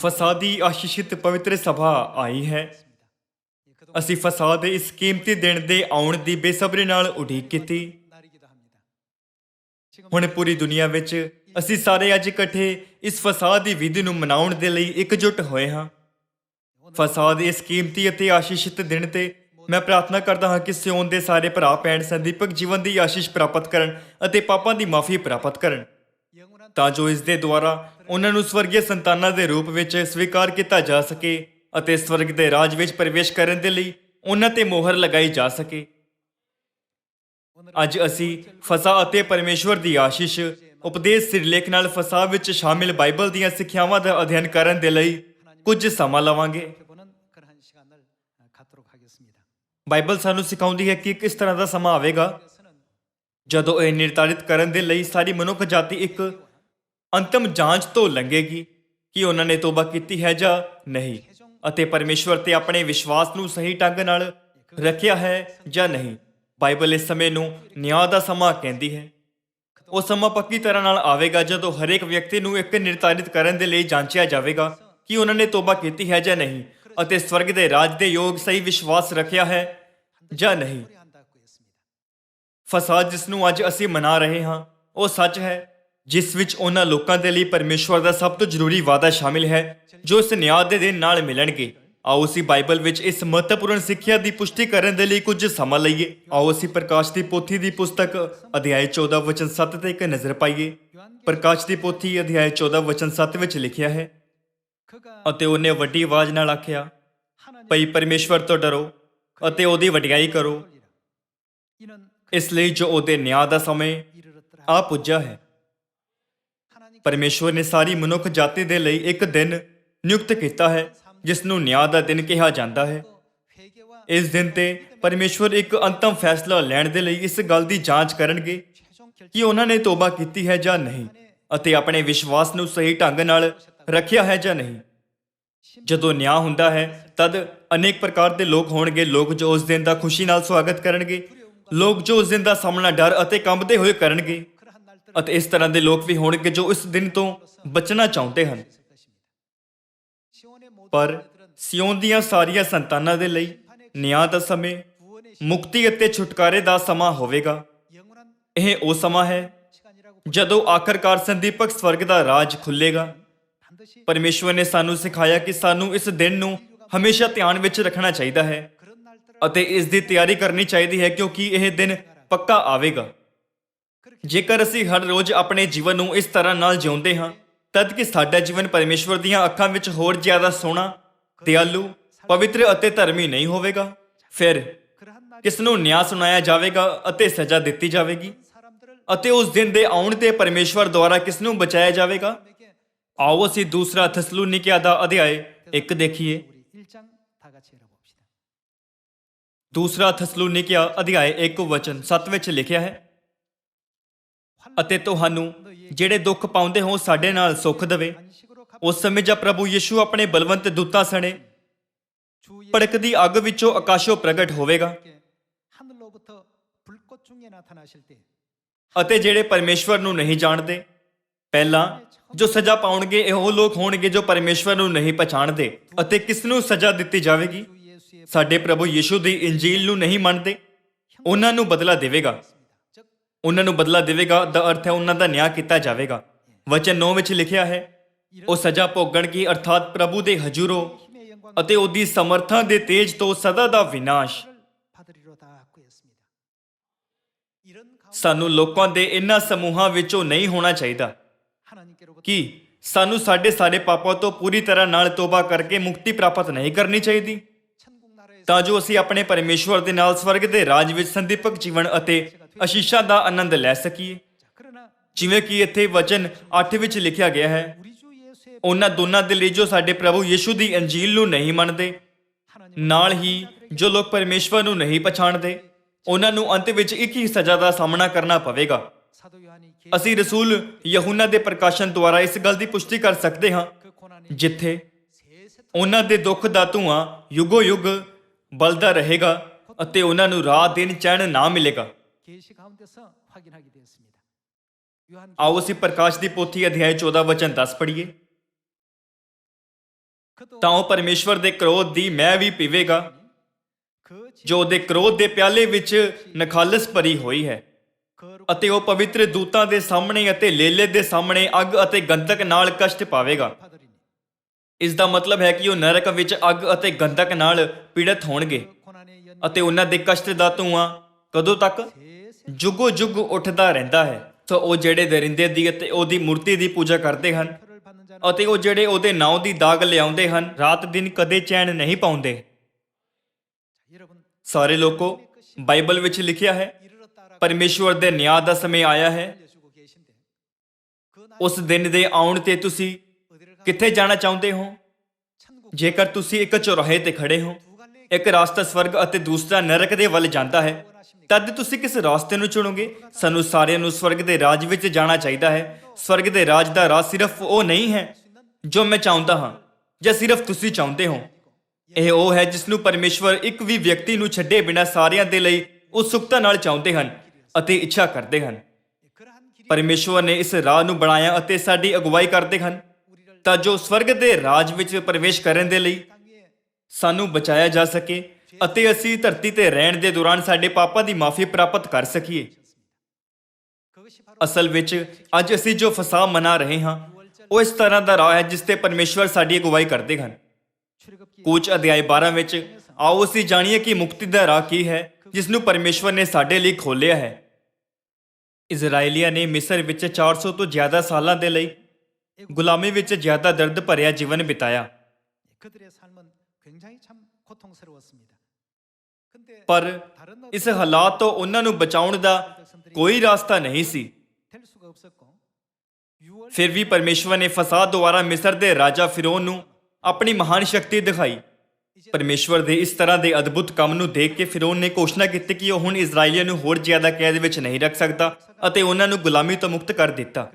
ਫਸਾਦ ਦੀ ਆਸ਼ੀਸ਼ਿਤ ਪਵਿੱਤਰ ਸਭਾ ਆਈ ਹੈ। ਅਸੀਂ ਫਸਾਦ ਦੇ ਇਸ ਕੀਮਤੀ ਦਿਨ ਦੇ ਆਉਣ ਦੀ ਬੇਸਬਰੀ ਨਾਲ ਉਡੀਕ ਕੀਤੀ। ਹੁਣ ਪੂਰੀ ਦੁਨੀਆ ਵਿੱਚ ਅਸੀਂ ਸਾਰੇ ਅੱਜ ਇਕੱਠੇ ਇਸ ਫਸਾਦ ਦੀ ਵਿਧੀ ਨੂੰ ਮਨਾਉਣ ਦੇ ਲਈ ਇਕਜੁੱਟ ਹੋਏ ਹਾਂ। ਫਸਾਦ ਇਸ ਕੀਮਤੀ ਅਤੇ ਆਸ਼ੀਸ਼ਿਤ ਦਿਨ ਤੇ ਮੈਂ ਪ੍ਰਾਰਥਨਾ ਕਰਦਾ ਹਾਂ ਕਿ ਸਿਓਨ ਦੇ ਸਾਰੇ ਭਰਾ ਭੈਣ ਸੰਦੀਪਕ ਜੀਵਨ ਦੀ ਆਸ਼ੀਸ਼ ਪ੍ਰਾਪਤ ਕਰਨ ਅਤੇ ਪਾਪਾਂ ਦੀ ਮਾਫੀ ਪ੍ਰਾਪਤ ਕਰਨ, ਤਾਂ ਜੋ ਇਸ ਦੇ ਦੁਆਰਾ ਉਹਨਾਂ ਨੂੰ ਸਵਰਗੀ ਸੰਤਾਨਾਂ ਦੇ ਰੂਪ ਵਿੱਚ ਸਵੀਕਾਰ ਕੀਤਾ ਜਾ ਸਕੇ ਅਤੇ ਸਵਰਗ ਦੇ ਰਾਜ ਵਿੱਚ ਪ੍ਰਵੇਸ਼ ਕਰਨ ਦੇ ਲਈ ਉਹਨਾਂ ਤੇ ਮੋਹਰ ਲਗਾਈ ਜਾ ਸਕੇ। ਅੱਜ ਅਸੀਂ ਫਸਾ ਅਤੇ ਪਰਮੇਸ਼ਵਰ ਦੀ ਆਸ਼ੀਸ਼ ਉਪਦੇਸ਼ ਸਿਰਲੇਖ ਨਾਲ ਫਸਾ ਵਿੱਚ ਸ਼ਾਮਿਲ ਬਾਈਬਲ ਦੀਆਂ ਸਿੱਖਿਆਵਾਂ ਦਾ ਅਧਿਐਨ ਕਰਨ ਦੇ ਲਈ ਕੁਝ ਸਮਾਂ ਲਵਾਂਗੇ। ਬਾਈਬਲ ਸਾਨੂੰ ਸਿਖਾਉਂਦੀ ਹੈ ਕਿ ਕਿਸ ਤਰ੍ਹਾਂ ਦਾ ਸਮਾਂ ਆਵੇਗਾ ਜਦੋਂ ਇਹ ਨਿਰਧਾਰਿਤ ਕਰਨ ਦੇ ਲਈ ਸਾਰੀ ਮਨੁੱਖ ਜਾਤੀ ਇੱਕ ਅੰਤਮ ਜਾਂਚ ਤੋਂ ਲੰਘੇਗੀ ਕਿ ਉਹਨਾਂ ਨੇ ਤੋਬਾ ਕੀਤੀ ਹੈ ਜਾਂ ਨਹੀਂ, ਅਤੇ ਪਰਮੇਸ਼ਵਰ ਤੇ ਆਪਣੇ ਵਿਸ਼ਵਾਸ ਨੂੰ ਸਹੀ ਢੰਗ ਨਾਲ ਰੱਖਿਆ ਹੈ ਜਾਂ ਨਹੀਂ। ਬਾਈਬਲ ਇਸ ਸਮੇਂ ਨੂੰ ਨਿਆਂ ਦਾ ਸਮਾਂ ਕਹਿੰਦੀ ਹੈ। ਉਹ ਸਮਾਂ ਪੱਕੀ ਤਰ੍ਹਾਂ ਨਾਲ ਆਵੇਗਾ ਜਦੋਂ ਹਰੇਕ ਵਿਅਕਤੀ ਨੂੰ ਇੱਕ ਨਿਰਧਾਰਿਤ ਕਰਨ ਦੇ ਲਈ ਜਾਂਚਿਆ ਜਾਵੇਗਾ ਕਿ ਉਹਨਾਂ ਨੇ ਤੋਬਾ ਕੀਤੀ ਹੈ ਜਾਂ ਨਹੀਂ, ਅਤੇ ਸਵਰਗ ਦੇ ਰਾਜ ਦੇ ਯੋਗ ਸਹੀ ਵਿਸ਼ਵਾਸ ਰੱਖਿਆ ਹੈ ਜਾਂ ਨਹੀਂ। ਫਸਾਦ ਜਿਸ ਨੂੰ ਅੱਜ ਅਸੀਂ ਮਨਾ ਰਹੇ ਹਾਂ ਉਹ ਸੱਚ ਹੈ ਜਿਸ ਵਿੱਚ ਉਹਨਾਂ ਲੋਕਾਂ ਦੇ ਲਈ ਪਰਮੇਸ਼ਵਰ ਦਾ ਸਭ ਤੋਂ ਜ਼ਰੂਰੀ ਵਾਅਦਾ ਸ਼ਾਮਿਲ ਹੈ ਜੋ ਇਸ ਨਿਆਂ ਦੇ ਦਿਨ ਨਾਲ ਮਿਲਣਗੇ। ਆਓ ਅਸੀਂ ਬਾਈਬਲ ਵਿੱਚ ਇਸ ਮਹੱਤਵਪੂਰਨ ਸਿੱਖਿਆ ਦੀ ਪੁਸ਼ਟੀ ਕਰਨ ਦੇ ਲਈ ਕੁਝ ਸਮਾਂ ਲਈਏ। ਆਓ ਅਸੀਂ ਪ੍ਰਕਾਸ਼ ਦੀ ਪੋਥੀ ਦੀ ਪੁਸਤਕ ਅਧਿਆਇ 14 ਵਚਨ 7 ਤੇ ਇੱਕ ਨਜ਼ਰ ਪਾਈਏ। ਪ੍ਰਕਾਸ਼ ਦੀ ਪੋਥੀ ਅਧਿਆਇ 14 ਵਚਨ 7 ਵਿੱਚ ਲਿਖਿਆ ਹੈ, ਅਤੇ ਉਹਨੇ ਵੱਡੀ ਆਵਾਜ਼ ਨਾਲ ਆਖਿਆ, ਭਈ ਪਰਮੇਸ਼ਵਰ ਤੋਂ ਡਰੋ ਅਤੇ ਉਹਦੀ ਵਡਿਆਈ ਕਰੋ, ਇਸ ਲਈ ਜੋ ਉਹਦੇ ਨਿਆਂ ਦਾ ਸਮੇਂ ਆ ਪੁੱਜਾ ਹੈ। ਪਰਮੇਸ਼ਵਰ ਨੇ ਸਾਰੀ ਮਨੁੱਖ ਜਾਤੀ ਦੇ ਲਈ ਇੱਕ ਦਿਨ ਨਿਯੁਕਤ ਕੀਤਾ ਹੈ ਜਿਸ ਨੂੰ ਨਿਆਂ ਦਾ ਦਿਨ ਕਿਹਾ ਜਾਂਦਾ ਹੈ। ਇਸ ਦਿਨ ਤੇ ਪਰਮੇਸ਼ਵਰ ਇੱਕ ਅੰਤਮ ਫੈਸਲਾ ਲੈਣ ਦੇ ਲਈ ਇਸ ਗੱਲ ਦੀ ਜਾਂਚ ਕਰਨਗੇ ਕਿ ਉਹਨਾਂ ਨੇ ਤੋਬਾ ਕੀਤੀ ਹੈ ਜਾਂ ਨਹੀਂ, ਅਤੇ ਆਪਣੇ ਵਿਸ਼ਵਾਸ ਨੂੰ ਸਹੀ ਢੰਗ ਨਾਲ ਰੱਖਿਆ ਹੈ ਜਾਂ ਨਹੀਂ। ਜਦੋਂ ਨਿਆਂ ਹੁੰਦਾ ਹੈ ਤਦ ਅਨੇਕ ਪ੍ਰਕਾਰ ਦੇ ਲੋਕ ਹੋਣਗੇ, ਲੋਕ ਜੋ ਉਸ ਦਿਨ ਦਾ ਖੁਸ਼ੀ ਨਾਲ ਸਵਾਗਤ ਕਰਨਗੇ, ਲੋਕ ਜੋ ਉਸ ਦਿਨ ਦਾ ਸਾਹਮਣਾ ਡਰ ਅਤੇ ਕੰਬਦੇ ਹੋਏ ਕਰਨਗੇ, ਅਤੇ ਇਸ ਤਰ੍ਹਾਂ ਦੇ ਲੋਕ ਵੀ ਹੋਣਗੇ ਜੋ ਇਸ ਦਿਨ ਤੋਂ ਬਚਣਾ ਚਾਹੁੰਦੇ ਹਨ। ਪਰ ਸਿਓਨ ਦੀਆਂ ਸਾਰੀਆਂ ਸੰਤਾਨਾਂ ਦੇ ਲਈ ਨਿਆਂ ਦਾ ਸਮੇਂ ਮੁਕਤੀ ਅਤੇ ਛੁਟਕਾਰੇ ਦਾ ਸਮਾਂ ਹੋਵੇਗਾ। ਇਹ ਉਹ ਸਮਾਂ ਹੈ ਜਦੋਂ ਆਖਰਕਾਰ ਸੰਦੀਪਕ ਸਵਰਗ ਦਾ ਰਾਜ ਖੁੱਲੇਗਾ। ਪਰਮੇਸ਼ਵਰ ਨੇ ਸਾਨੂੰ ਸਿਖਾਇਆ ਕਿ ਸਾਨੂੰ ਇਸ ਦਿਨ ਨੂੰ ਹਮੇਸ਼ਾ ਧਿਆਨ ਵਿੱਚ ਰੱਖਣਾ ਚਾਹੀਦਾ ਹੈ ਅਤੇ ਇਸ ਦੀ ਤਿਆਰੀ ਕਰਨੀ ਚਾਹੀਦੀ ਹੈ ਕਿਉਂਕਿ ਇਹ ਦਿਨ ਪੱਕਾ ਆਵੇਗਾ। ਜੇਕਰ ਅਸੀਂ ਹਰ ਰੋਜ਼ ਆਪਣੇ ਜੀਵਨ ਨੂੰ ਇਸ ਤਰ੍ਹਾਂ ਨਾਲ ਜਿਉਂਦੇ ਹਾਂ ਤਦ ਕਿ ਸਾਡਾ ਜੀਵਨ ਪਰਮੇਸ਼ਵਰ ਦੀਆਂ ਅੱਖਾਂ ਵਿੱਚ ਹੋਰ ਜ਼ਿਆਦਾ ਸੋਹਣਾ, ਦਿਆਲੂ, ਪਵਿੱਤਰ ਅਤੇ ਧਰਮੀ ਨਹੀਂ ਹੋਵੇਗਾ, ਫਿਰ ਕਿਸ ਨੂੰ ਨਿਆਂ ਸੁਣਾਇਆ ਜਾਵੇਗਾ ਅਤੇ ਸਜ਼ਾ ਦਿੱਤੀ ਜਾਵੇਗੀ, ਅਤੇ ਉਸ ਦਿਨ ਦੇ ਆਉਣ ਤੇ ਪਰਮੇਸ਼ਵਰ ਦੁਆਰਾ ਕਿਸ ਨੂੰ ਬਚਾਇਆ ਜਾਵੇਗਾ। ਆਓ ਅਸੀਂ ਦੂਸਰਾ ਥੈਸਲੂਨੀਕਿਆਂ ਦਾ ਅਧਿਆਇ 1 ਦੇਖੀਏ। ਦੂਸਰਾ ਥੈਸਲੂਨੀਕਿਆਂ ਅਧਿਆਇ 1 ਵਚਨ 7 ਵਿੱਚ ਲਿਖਿਆ ਹੈ, ਅਤੇ ਤੁਹਾਨੂੰ ਜਿਹੜੇ ਦੁੱਖ ਪਾਉਂਦੇ ਹੋ ਸਾਡੇ ਨਾਲ ਸੁੱਖ ਦੇਵੇ। ਉਸ ਸਮੇਂ ਜਦ ਪ੍ਰਭੂ ਯਿਸੂ ਆਪਣੇ ਬਲਵੰਤ ਦੂਤਾਂ ਸਣੇ ਭੜਕਦੀ ਅੱਗ ਵਿੱਚੋਂ ਆਕਾਸ਼ੋਂ ਪ੍ਰਗਟ ਹੋਵੇਗਾ, ਅਤੇ ਜਿਹੜੇ ਪਰਮੇਸ਼ਵਰ ਨੂੰ ਨਹੀਂ ਜਾਣਦੇ, ਪਹਿਲਾਂ ਜੋ ਸਜ਼ਾ ਪਾਉਣਗੇ ਇਹ ਉਹ ਲੋਕ ਹੋਣਗੇ ਜੋ ਪਰਮੇਸ਼ਵਰ ਨੂੰ ਨਹੀਂ ਪਛਾਣਦੇ। ਅਤੇ ਕਿਸ ਨੂੰ ਸਜ਼ਾ ਦਿੱਤੀ ਜਾਵੇਗੀ? ਸਾਡੇ ਪ੍ਰਭੂ ਯਿਸੂ ਦੀ ਇੰਜੀਲ ਨੂੰ ਨਹੀਂ ਮੰਨਦੇ, ਉਹਨਾਂ ਨੂੰ ਬਦਲਾ ਦੇਵੇਗਾ। ਉਹਨਾਂ ਨੂੰ ਬਦਲਾ ਦੇਵੇਗਾ ਦਾ ਅਰਥ ਹੈ ਉਹਨਾਂ ਦਾ ਨਿਆਂ ਕੀਤਾ ਜਾਵੇਗਾ। ਵਚਨ 9 ਵਿੱਚ ਲਿਖਿਆ ਹੈ, ਉਹ ਸਜ਼ਾ ਭੋਗਣਗੇ ਅਰਥਾਤ ਪ੍ਰਭੂ ਦੇ ਹਜ਼ੂਰੋਂ ਅਤੇ ਉਹਦੀ ਸਮਰਥਾ ਦੇ ਤੇਜ ਤੋਂ ਸਦਾ ਦਾ ਵਿਨਾਸ਼। ਸਾਨੂੰ ਲੋਕਾਂ ਦੇ ਇਹਨਾਂ ਸਮੂਹਾਂ ਵਿੱਚੋਂ ਨਹੀਂ ਹੋਣਾ ਚਾਹੀਦਾ ਕਿ ਸਾਨੂੰ ਸਾਡੇ ਸਾਰੇ ਪਾਪਾਂ ਤੋਂ ਪੂਰੀ ਤਰ੍ਹਾਂ ਨਾਲ ਤੋਬਾ ਕਰਕੇ ਮੁਕਤੀ ਪ੍ਰਾਪਤ ਨਹੀਂ ਕਰਨੀ ਚਾਹੀਦੀ, ਤਾਂ ਜੋ ਅਸੀਂ ਆਪਣੇ ਪਰਮੇਸ਼ਵਰ ਦੇ ਨਾਲ ਸਵਰਗ ਦੇ ਰਾਜ ਵਿੱਚ ਸੰਦੀਪਕ ਜੀਵਨ ਅਤੇ ਆਸ਼ੀਸ਼ਾਂ ਦਾ ਆਨੰਦ ਲੈ ਸਕੀਏ। ਜਿਵੇਂ ਕਿ ਇੱਥੇ ਵਚਨ 8 ਵਿੱਚ ਲਿਖਿਆ ਗਿਆ ਹੈ, ਉਹਨਾਂ ਦੋਨਾਂ ਦੇ ਲਈ ਜੋ ਸਾਡੇ ਪ੍ਰਭੂ ਯਿਸੂ ਦੀ ਅੰਜੀਲ ਨੂੰ ਨਹੀਂ ਮੰਨਦੇ, ਨਾਲ ਹੀ ਜੋ ਲੋਕ ਪਰਮੇਸ਼ਵਰ ਨੂੰ ਨਹੀਂ ਪਛਾਣਦੇ, ਉਹਨਾਂ ਨੂੰ ਅੰਤ ਵਿੱਚ ਇੱਕ ਹੀ ਸਜ਼ਾ ਦਾ ਸਾਹਮਣਾ ਕਰਨਾ ਪਵੇਗਾ। ਅਸੀਂ ਰਸੂਲ ਯਹੂਨਾ ਦੇ ਪ੍ਰਕਾਸ਼ਨ ਦੁਆਰਾ ਇਸ ਗੱਲ ਦੀ ਪੁਸ਼ਟੀ ਕਰ ਸਕਦੇ ਹਾਂ, ਜਿੱਥੇ ਉਹਨਾਂ ਦੇ ਦੁੱਖ ਦਾ ਧੂਆਂ ਯੁਗੋ ਯੁਗ ਬਲਦਾ ਰਹੇਗਾ ਅਤੇ ਉਹਨਾਂ ਨੂੰ ਰਾਤ ਦਿਨ ਚੈਨ ਨਾ ਮਿਲੇਗਾ। ਆਓ ਅਸੀਂ ਪ੍ਰਕਾਸ਼ ਦੀ ਪੋਥੀ ਅਧਿਆਇ 14 ਵਚਨ 10 ਪੜ੍ਹੀਏ। ਤਾਂ ਉਹ ਪਰਮੇਸ਼ਵਰ ਦੇ ਕ੍ਰੋਧ ਦੀ ਮੈਂ ਵੀ ਪੀਵੇਗਾ, ਜੋ ਉਹਦੇ ਕ੍ਰੋਧ ਦੇ ਪਿਆਲੇ ਵਿੱਚ ਨਖਾਲਸ ਭਰੀ ਹੋਈ ਹੈ, ਅਤੇ ਉਹ ਪਵਿੱਤਰ ਦੂਤਾਂ ਦੇ ਸਾਹਮਣੇ ਅਤੇ ਲੇਲੇ ਦੇ ਸਾਹਮਣੇ ਅੱਗ ਅਤੇ ਗੰਧਕ ਨਾਲ ਕਸ਼ਟ ਪਾਵੇਗਾ। ਇਸ ਦਾ ਮਤਲਬ ਹੈ ਕਿ ਉਹ ਨਰਕ ਵਿੱਚ ਅੱਗ ਅਤੇ ਗੰਧਕ ਨਾਲ ਪੀੜਤ ਹੋਣਗੇ, ਅਤੇ ਉਹਨਾਂ ਦੇ ਕਸ਼ਟ ਦਾ ਧੂਆਂ ਕਦੋਂ ਤੱਕ? ਜੁਗੋ ਜੁਗ ਉੱਠਦਾ ਰਹਿੰਦਾ ਹੈ। ਸੋ ਉਹ ਜਿਹੜੇ ਦਰਿੰਦੇ ਦੀ ਅਤੇ ਉਹਦੀ ਮੂਰਤੀ ਦੀ ਪੂਜਾ ਕਰਦੇ ਹਨ, ਅਤੇ ਉਹ ਜਿਹੜੇ ਉਹਦੇ ਨਾਂ ਦੀ ਦਾਗ ਲਿਆਉਂਦੇ ਹਨ, ਰਾਤ ਦਿਨ ਕਦੇ ਚੈਨ ਨਹੀਂ ਪਾਉਂਦੇ। ਸਾਰੇ ਲੋਕੋ, ਬਾਈਬਲ ਵਿੱਚ ਲਿਖਿਆ ਹੈ ਪਰਮੇਸ਼ਵਰ ਦੇ ਨਿਆਂ ਦਾ ਸਮੇਂ ਆਇਆ ਹੈ। ਉਸ ਦਿਨ ਦੇ ਆਉਣ ਤੇ ਤੁਸੀਂ ਕਿੱਥੇ ਜਾਣਾ ਚਾਹੁੰਦੇ ਹੋ? ਜੇਕਰ ਤੁਸੀਂ ਇੱਕ ਚੌਰਾਹੇ ਤੇ ਖੜੇ ਹੋ, ਇੱਕ ਰਾਸਤਾ ਸਵਰਗ ਅਤੇ ਦੂਸਰਾ ਨਰਕ ਦੇ ਵੱਲ ਜਾਂਦਾ ਹੈ, ਤਦ ਤੁਸੀਂ ਕਿਸ ਰਾਸਤੇ ਨੂੰ ਚੁਣੋਗੇ? ਸਾਨੂੰ ਸਾਰਿਆਂ ਨੂੰ ਸਵਰਗ ਦੇ ਰਾਜ ਵਿੱਚ ਜਾਣਾ ਚਾਹੀਦਾ ਹੈ। ਸਵਰਗ ਦੇ ਰਾਜ ਦਾ ਰਾਹ ਸਿਰਫ ਉਹ ਨਹੀਂ ਹੈ ਜੋ ਮੈਂ ਚਾਹੁੰਦਾ ਹਾਂ ਜਾਂ ਸਿਰਫ ਤੁਸੀਂ ਚਾਹੁੰਦੇ ਹੋ। ਇਹ ਉਹ ਹੈ ਜਿਸ ਨੂੰ ਪਰਮੇਸ਼ਵਰ ਇੱਕ ਵੀ ਵਿਅਕਤੀ ਨੂੰ ਛੱਡੇ ਬਿਨਾਂ ਸਾਰਿਆਂ ਦੇ ਲਈ ਉਤਸੁਕਤਾ ਨਾਲ ਚਾਹੁੰਦੇ ਹਨ ਅਤੇ ਇੱਛਾ ਕਰਦੇ ਹਨ। ਪਰਮੇਸ਼ਵਰ ਨੇ ਇਸ ਰਾਹ ਨੂੰ ਬਣਾਇਆ ਅਤੇ ਸਾਡੀ ਅਗਵਾਈ ਕਰਦੇ ਹਨ, ਤਾਂ ਜੋ ਸਵਰਗ ਦੇ ਰਾਜ ਵਿੱਚ ਪ੍ਰਵੇਸ਼ ਕਰਨ ਦੇ ਲਈ ਸਾਨੂੰ ਬਚਾਇਆ ਜਾ ਸਕੇ ਅਤੇ ਅਸੀਂ ਧਰਤੀ ਤੇ ਰਹਿਣ ਦੇ ਦੌਰਾਨ ਸਾਡੇ ਪਾਪਾਂ ਦੀ ਮਾਫੀ ਪ੍ਰਾਪਤ ਕਰ ਸਕੀਏ। ਅਸਲ ਵਿੱਚ ਅੱਜ ਅਸੀਂ ਜੋ ਫਸਾਹ ਮਨਾ ਰਹੇ ਹਾਂ, ਉਹ ਇਸ ਤਰ੍ਹਾਂ ਦਾ ਰਾਹ ਹੈ ਜਿਸ ਤੇ ਪਰਮੇਸ਼ਵਰ ਸਾਡੀ ਅਗਵਾਈ ਕਰਦੇ ਹਨ। ਕੂਚ ਅਧਿਆਇ 12 ਵਿੱਚ ਆਓ ਅਸੀਂ ਜਾਣੀਏ ਕਿ ਮੁਕਤੀ ਦਾ ਰਾਹ ਕੀ ਹੈ ਜਿਸ ਨੂੰ ਪਰਮੇਸ਼ਵਰ ਨੇ ਸਾਡੇ ਲਈ ਖੋਲ੍ਹਿਆ ਹੈ। ਇਜ਼ਰਾਈਲੀਆਂ ਨੇ ਮਿਸਰ ਵਿੱਚ 400 ਤੋਂ ਜ਼ਿਆਦਾ ਸਾਲਾਂ ਦੇ ਲਈ ਗੁਲਾਮੀ ਵਿੱਚ ਜ਼ਿਆਦਾ ਦਰਦ ਭਰਿਆ ਜੀਵਨ ਬਿਤਾਇਆ, ਪਰ ਇਸ ਹਾਲਾਤ ਤੋਂ ਉਹਨਾਂ ਨੂੰ ਬਚਾਉਣ ਦਾ ਕੋਈ ਰਸਤਾ ਨਹੀਂ ਸੀ। ਫਿਰ ਵੀ ਪਰਮੇਸ਼ਵਰ ਨੇ ਫਸਾਦ ਦੁਆਰਾ ਮਿਸਰ ਦੇ ਰਾਜਾ ਫਿਰੌਨ ਨੂੰ ਆਪਣੀ ਮਹਾਨ ਸ਼ਕਤੀ ਦਿਖਾਈ। ਪਰਮੇਸ਼ਵਰ ਦੇ ਇਸ ਤਰ੍ਹਾਂ ਦੇ ਅਦਭੁਤ ਕੰਮ ਨੂੰ ਦੇਖ ਕੇ ਫਿਰੌਨ ਨੇ ਘੋਸ਼ਣਾ ਕੀਤੀ ਕਿ ਉਹ ਹੁਣ ਇਜ਼ਰਾਈਲੀਆਂ ਨੂੰ ਹੋਰ ਜ਼ਿਆਦਾ ਕੈਦ ਵਿੱਚ ਨਹੀਂ ਰੱਖ ਸਕਦਾ ਅਤੇ ਉਹਨਾਂ ਨੂੰ ਗੁਲਾਮੀ ਤੋਂ ਮੁਕਤ ਕਰ ਦਿੱਤਾ।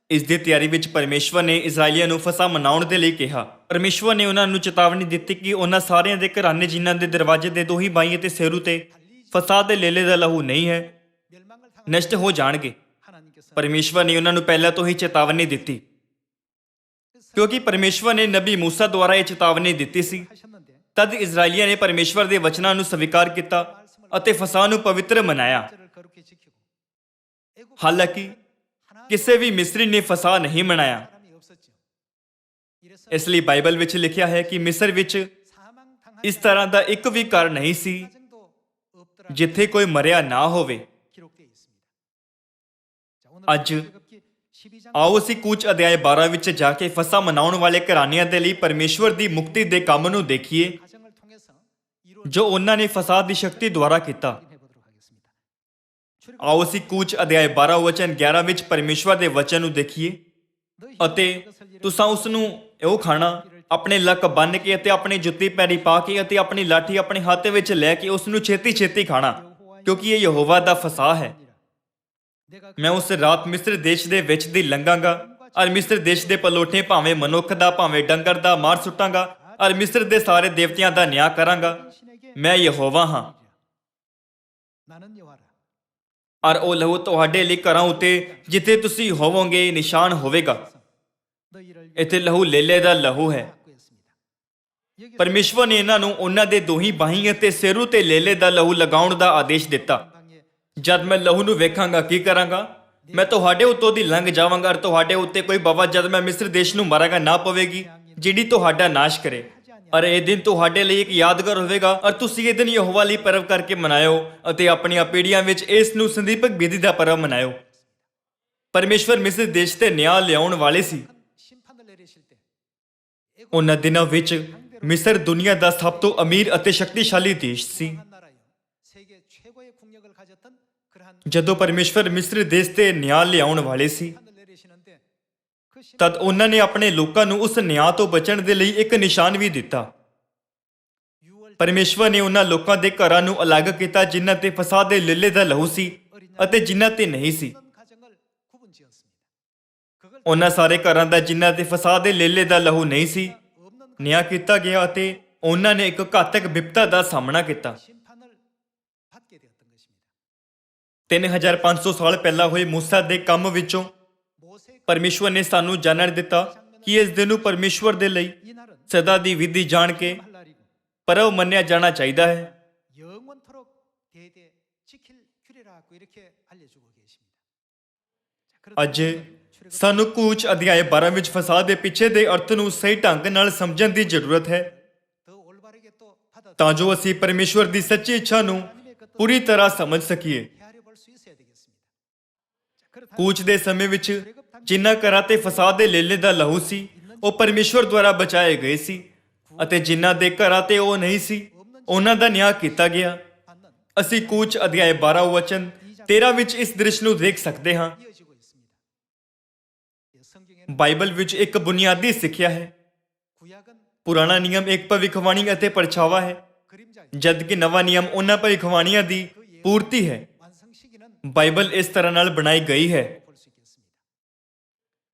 ਇਸ ਦੀ ਤਿਆਰੀ ਵਿੱਚ ਪਰਮੇਸ਼ਵਰ ਨੇ ਇਜ਼ਰਾਈਲੀਆਂ ਨੂੰ ਫਸਾ ਮਨਾਉਣ ਦੇ ਲਈ ਕਿਹਾ। ਪਰਮੇਸ਼ਵਰ ਨੇ ਉਹਨਾਂ ਨੂੰ ਚੇਤਾਵਨੀ ਦਿੱਤੀ ਕਿ ਉਹਨਾਂ ਸਾਰਿਆਂ ਦੇ ਘਰਾਨੇ ਜਿਨ੍ਹਾਂ ਦੇ ਦਰਵਾਜ਼ੇ ਦੇ ਦੋਹੀ ਬਾਈਂ ਅਤੇ ਸਿਰੂ ਤੇ ਫਸਾਦ ਦੇ ਲੇਲੇ ਦਾ ਲਹੂ ਨਹੀਂ ਹੈ, ਨਸ਼ਟ ਹੋ ਜਾਣਗੇ। ਪਰਮੇਸ਼ਵਰ ਨੇ ਉਹਨਾਂ ਨੂੰ ਪਹਿਲਾਂ ਤੋਂ ਹੀ ਚੇਤਾਵਨੀ ਦਿੱਤੀ, ਕਿਉਂਕਿ ਪਰਮੇਸ਼ਵਰ ਨੇ ਨਬੀ ਮੂਸਾ ਦੁਆਰਾ ਇਹ ਚੇਤਾਵਨੀ ਦਿੱਤੀ ਸੀ। ਤਦ ਇਜ਼ਰਾਈਲੀਆਂ ਨੇ ਪਰਮੇਸ਼ਵਰ ਦੇ ਵਚਨਾਂ ਨੂੰ ਸਵੀਕਾਰ ਕੀਤਾ ਅਤੇ ਫਸਾਹ ਨੂੰ ਪਵਿੱਤਰ ਮਨਾਇਆ। ਹਾਲਾਂਕਿ ਕਿਸੇ ਵੀ ਮਿਸਰੀ ਨੇ ਫਸਾਹ ਨਹੀਂ ਮਨਾਇਆ। ਇਸ ਲਈ ਬਾਈਬਲ ਵਿੱਚ ਲਿਖਿਆ ਹੈ ਕਿ ਮਿਸਰ ਵਿੱਚ ਇਸ ਤਰ੍ਹਾਂ ਦਾ ਇੱਕ ਵੀ ਘਰ ਨਹੀਂ ਸੀ ਜਿੱਥੇ ਕੋਈ ਮਰਿਆ ਨਾ ਹੋਵੇ। ਅੱਜ ਆਓ ਅਸੀਂ ਕੂਚ ਅਧਿਆਇ 12 ਵਿੱਚ ਜਾ ਕੇ ਫਸਾ ਮਨਾਉਣ ਵਾਲੇ ਘਰਾਣਿਆਂ ਦੇ ਲਈ ਪਰਮੇਸ਼ਵਰ ਦੀ ਮੁਕਤੀ ਦੇ ਕੰਮ ਨੂੰ ਦੇਖੀਏ ਜੋ ਉਹਨਾਂ ਨੇ ਫਸਾਦ ਦੀ ਸ਼ਕਤੀ ਦੁਆਰਾ ਕੀਤਾ। ਆਓ ਅਸੀਂ ਕੂਚ ਅਧਿਆਇ 12 ਵਚਨ 11 ਵਿੱਚ ਪਰਮੇਸ਼ਵਰ ਦੇ ਵਚਨ ਨੂੰ ਦੇਖੀਏ। ਅਤੇ ਤੁਸਾਂ ਉਸ ਨੂੰ ਇਹੋ ਖਾਣਾ ਆਪਣੇ ਲੱਕ ਬੰਨ੍ਹ ਕੇ ਅਤੇ ਆਪਣੀ ਜੁੱਤੀ ਪੈਰੀ ਪਾ ਕੇ ਅਤੇ ਆਪਣੀ ਲਾਠੀ ਆਪਣੇ ਹੱਥ ਵਿੱਚ ਲੈ ਕੇ ਉਸ ਨੂੰ ਛੇਤੀ ਛੇਤੀ ਖਾਣਾ, ਕਿਉਂਕਿ ਇਹ ਯਹੋਵਾ ਦਾ ਫਸਾਹ ਹੈ। ਮੈਂ ਉਸ ਰਾਤ ਮਿਸਰ ਦੇਸ਼ ਦੇ ਵਿੱਚ ਦੀ ਲੰਘਾਂਗਾ ਔਰ ਮਿਸਰ ਦੇਸ਼ ਦੇ ਪਲੋਠੇ ਭਾਵੇਂ ਮਨੁੱਖ ਦਾ ਭਾਵੇਂ ਡੰਗਰ ਦਾ ਮਾਰ ਸੁੱਟਾਂਗਾ ਔਰ ਮਿਸਰ ਦੇ ਸਾਰੇ ਦੇਵਤਿਆਂ ਦਾ ਨਿਆਂ ਕਰਾਂਗਾ। ਮੈਂ ਯਹੋਵਾ ਹਾਂ। ਔਰ ਉਹ ਲਹੂ ਤੁਹਾਡੇ ਲਈ ਘਰਾਂ ਉੱਤੇ ਜਿੱਥੇ ਤੁਸੀਂ ਹੋਵੋਗੇ ਨਿਸ਼ਾਨ ਹੋਵੇਗਾ। ਇੱਥੇ ਲਹੂ ਲੇਲੇ ਦਾ ਲਹੂ ਹੈ। ਪਰਮੇਸ਼ਵਰ ਨੇ ਇਹਨਾਂ ਨੂੰ ਉਹਨਾਂ ਦੇ ਦੋਹੀਂ ਬਾਹੀਂ ਅਤੇ ਸਿਰੂ ਤੇ ਲੇਲੇ ਦਾ ਲਹੂ ਲਗਾਉਣ ਦਾ ਆਦੇਸ਼ ਦਿੱਤਾ। ਜਦ ਮੈਂ ਲਹੂ ਨੂੰ ਵੇਖਾਂਗਾ ਕੀ ਕਰਾਂਗਾ? ਮੈਂ ਤੁਹਾਡੇ ਉੱਤੋਂ ਦੀ ਲੰਘ ਜਾਵਾਂਗਾ ਔਰ ਤੁਹਾਡੇ ਉੱਤੇ ਕੋਈ ਬਵਾ ਜਦ ਮੈਂ ਮਿਸਰ ਦੇਸ਼ ਨੂੰ ਮਾਰਾਂਗਾ ਨਾ ਪਵੇਗੀ ਜਿਹੜੀ ਤੁਹਾਡਾ ਨਾਸ਼ ਕਰੇ। ਔਰ ਇਹ ਦਿਨ ਤੁਹਾਡੇ ਲਈ ਇੱਕ ਯਾਦਗਾਰ ਹੋਵੇਗਾ ਔਰ ਤੁਸੀਂ ਇਹ ਦਿਨ ਯਹੋਵਾ ਲਈ ਪਰਵ ਕਰਕੇ ਮਨਾਇਓ ਅਤੇ ਆਪਣੀਆਂ ਪੀੜ੍ਹੀਆਂ ਵਿੱਚ ਇਸ ਨੂੰ ਸੰਦੀਪਕ ਵਿਧੀ ਦਾ ਪਰਵ ਮਨਾਇਓ। ਪਰਮੇਸ਼ਵਰ ਮਿਸਰ ਦੇਸ਼ ਤੇ ਨਿਆਂ ਲਿਆਉਣ ਵਾਲੇ ਸੀ। ਉਹਨਾਂ ਦਿਨਾਂ ਵਿੱਚ ਮਿਸਰ ਦੁਨੀਆ ਦਾ ਸਭ ਤੋਂ ਅਮੀਰ ਅਤੇ ਸ਼ਕਤੀਸ਼ਾਲੀ ਦੇਸ਼ ਸੀ। ਜਦੋਂ ਪਰਮੇਸ਼ਵਰ ਮਿਸਰ ਦੇਸ਼ ਤੇ ਨਿਆਂ ਲਿਆਉਣ ਵਾਲੇ ਸੀ, ਤਦ ਉਹਨਾਂ ਨੇ ਆਪਣੇ ਲੋਕਾਂ ਨੂੰ ਉਸ ਨਿਆਂ ਤੋਂ ਬਚਣ ਦੇ ਲਈ ਇੱਕ ਨਿਸ਼ਾਨ ਵੀ ਦਿੱਤਾ। ਪਰਮੇਸ਼ਵਰ ਨੇ ਉਹਨਾਂ ਲੋਕਾਂ ਦੇ ਘਰਾਂ ਨੂੰ ਅਲੱਗ ਕੀਤਾ ਜਿਨ੍ਹਾਂ ਤੇ ਫਸਾਦ ਦੇ ਲੇਲੇ ਦਾ ਲਹੂ ਸੀ ਅਤੇ ਜਿਨ੍ਹਾਂ ਤੇ ਨਹੀਂ ਸੀ। ਉਹਨਾਂ ਸਾਰੇ ਘਰਾਂ ਦਾ ਜਿਨ੍ਹਾਂ ਤੇ ਫਸਾਦ ਦੇ ਲੇਲੇ ਦਾ ਲਹੂ ਨਹੀਂ ਸੀ ਨਿਆਂ ਕੀਤਾ ਗਿਆ ਅਤੇ ਉਹਨਾਂ ਨੇ ਇੱਕ ਘਾਤਕ ਵਿਪਤਾ ਦਾ ਸਾਹਮਣਾ ਕੀਤਾ। 3500 ਸਾਲ ਪਹਿਲਾਂ ਹੋਏ ਮੂਸਾ ਦੇ ਕੰਮ ਵਿੱਚੋਂ ਪਰਮੇਸ਼ਵਰ ਨੇ ਸਾਨੂੰ ਜਾਣਨ ਦਿੱਤਾ ਕਿ ਇਸ ਦਿਨ ਨੂੰ ਪਰਮੇਸ਼ਵਰ ਦੇ ਲਈ ਸਦਾ ਦੀ ਵਿਧੀ ਜਾਣ ਕੇ ਪਰਵ ਮੰਨਿਆ ਜਾਣਾ ਚਾਹੀਦਾ ਹੈ। 영원토록 대대 지킬 규례라고 이렇게 알려주고 계십니다. ਅੱਜ ਸਾਨੂੰ ਕੂਚ ਅਧਿਆਇ 12 ਵਿੱਚ ਫਸਾਦ ਦੇ ਪਿੱਛੇ ਦੇ ਅਰਥ ਨੂੰ ਸਹੀ ਢੰਗ ਨਾਲ ਸਮਝਣ ਦੀ ਜ਼ਰੂਰਤ ਹੈ 더 올바르게 또 받아 ਤਾਂ ਜੋ ਅਸੀਂ ਪਰਮੇਸ਼ਵਰ ਦੀ ਸੱਚੀ ਇੱਛਾ ਨੂੰ ਪੂਰੀ ਤਰ੍ਹਾਂ ਸਮਝ ਸਕੀਏ। 헤아려 볼 수 있어야 되겠습니다. 자, 그렇다면 ਕੂਚ ਦੇ ਸਮੇਂ ਵਿੱਚ ਜਿਨ੍ਹਾਂ ਘਰਾਂ ਤੇ ਫਸਾਦ ਦੇ ਲੇਲੇ ਦਾ ਲਹੂ ਸੀ ਉਹ ਪਰਮੇਸ਼ਵਰ ਦੁਆਰਾ ਬਚਾਏ ਗਏ ਸੀ ਅਤੇ ਜਿਨ੍ਹਾਂ ਦੇ ਘਰਾਂ ਤੇ ਉਹ ਨਹੀਂ ਸੀ ਉਹਨਾਂ ਦਾ ਨਿਆਂ ਕੀਤਾ ਗਿਆ। 받는 ਅਸੀਂ ਕੂਚ ਅਧਿਆਇ 12 ਵਚਨ 13 ਵਿੱਚ ਇਸ ਦ੍ਰਿਸ਼ ਨੂੰ ਦੇਖ ਸਕਦੇ ਹਾਂ। 이어지고 있습니다. 예, 성경에는 ਬਾਈਬਲ ਵਿੱਚ ਇੱਕ ਬੁਨਿਆਦੀ ਸਿੱਖਿਆ ਹੈ। 구약은 ਪੁਰਾਣਾ ਨਿਯਮ ਇੱਕ ਭਵਿੱਖਬਾਣੀ ਅਤੇ ਪਰਛਾਵਾ ਹੈ 그림자 ਜਦ ਕਿ ਨਵਾਂ ਨਿਯਮ ਉਹਨਾਂ ਭਵਿੱਖਬਾਣੀਆਂ ਦੀ ਪੂਰਤੀ ਹੈ। 완성시기는 ਬਾਈਬਲ ਇਸ ਤਰ੍ਹਾਂ ਨਾਲ ਬਣਾਈ ਗਈ ਹੈ। 볼 수 있겠습니다.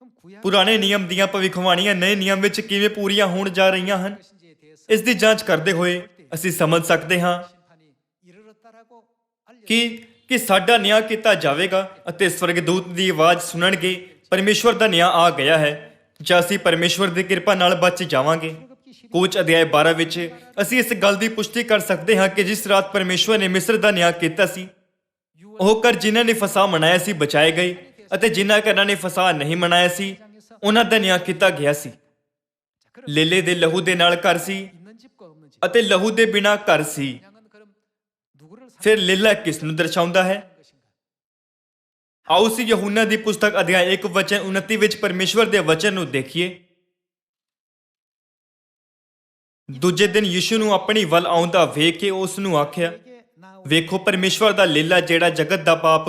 그럼 구약 ਪੁਰਾਣੇ ਨਿਯਮ ਦੀਆਂ ਭਵਿੱਖਬਾਣੀਆਂ ਨਵੇਂ ਨਿਯਮ ਵਿੱਚ ਕਿਵੇਂ ਪੂਰੀਆਂ ਹੋਣ ਜਾ ਰਹੀਆਂ ਹਨ 것인지에 대해서 ਇਸ ਦੀ ਜਾਂਚ ਕਰਦੇ ਹੋਏ ਅਸੀਂ ਸਮਝ ਸਕਦੇ ਹਾਂ 심판이 이르렀다라고 알려 ਕਿ ਸਾਡਾ ਨਿਆਂ ਕੀਤਾ ਜਾਵੇਗਾ ਅਤੇ ਸਵਰਗਦੂਤ ਦੀ ਆਵਾਜ਼ ਸੁਣਨਗੇ ਪਰਮੇਸ਼ਵਰ ਦਾ ਨਿਆਂ ਆ ਗਿਆ ਹੈ ਜਾਂ ਅਸੀਂ ਪਰਮੇਸ਼ਵਰ ਦੀ ਕਿਰਪਾ ਨਾਲ ਬਚ ਜਾਵਾਂਗੇ। ਕੂਚ ਅਧਿਆਇ 12 ਵਿੱਚ ਅਸੀਂ ਇਸ ਗੱਲ ਦੀ ਪੁਸ਼ਟੀ ਕਰ ਸਕਦੇ ਹਾਂ ਕਿ ਜਿਸ ਰਾਤ ਪਰਮੇਸ਼ਵਰ ਨੇ ਮਿਸਰ ਦਾ ਨਿਆਂ ਕੀਤਾ ਸੀ ਉਹ ਘਰ ਜਿਨ੍ਹਾਂ ਨੇ ਫਸਾ ਮਨਾਇਆ ਸੀ ਬਚਾਏ ਗਏ ਅਤੇ ਜਿਨ੍ਹਾਂ ਘਰਾਂ ਨੇ ਫਸਾ ਨਹੀਂ ਮਨਾਇਆ ਸੀ ਉਹਨਾਂ ਦਾ ਨਿਆਂ ਕੀਤਾ ਗਿਆ ਸੀ। ਲੇਲੇ ਦੇ ਲਹੂ ਦੇ ਨਾਲ ਘਰ ਸੀ 있는 집과 없는 집 ਅਤੇ ਲਹੂ ਦੇ ਬਿਨਾਂ ਘਰ ਸੀ। 양은 그럼 누구를 ਫਿਰ ਲੇਲਾ ਕਿਸ ਨੂੰ ਦਰਸਾਉਂਦਾ ਹੈ? ਆਓ ਅਸੀਂ ਯਹੂਨਾ ਦੀ ਪੁਸਤਕ ਅਧਿਆਇ 1 ਵਚਨ 29 ਵਿੱਚ ਪਰਮੇਸ਼ਵਰ ਦੇ ਵਚਨ ਨੂੰ ਦੇਖੀਏ। ਦੂਜੇ ਦਿਨ ਯਿਸੂ ਨੂੰ ਆਪਣੀ ਵੱਲ ਆਉਂਦਾ ਵੇਖ ਕੇ ਉਸ ਨੂੰ ਆਖਿਆ ਵੇਖੋ ਪਰਮੇਸ਼ਵਰ ਦਾ ਲੇਲਾ ਜਿਹੜਾ ਜਗਤ ਦਾ ਪਾਪ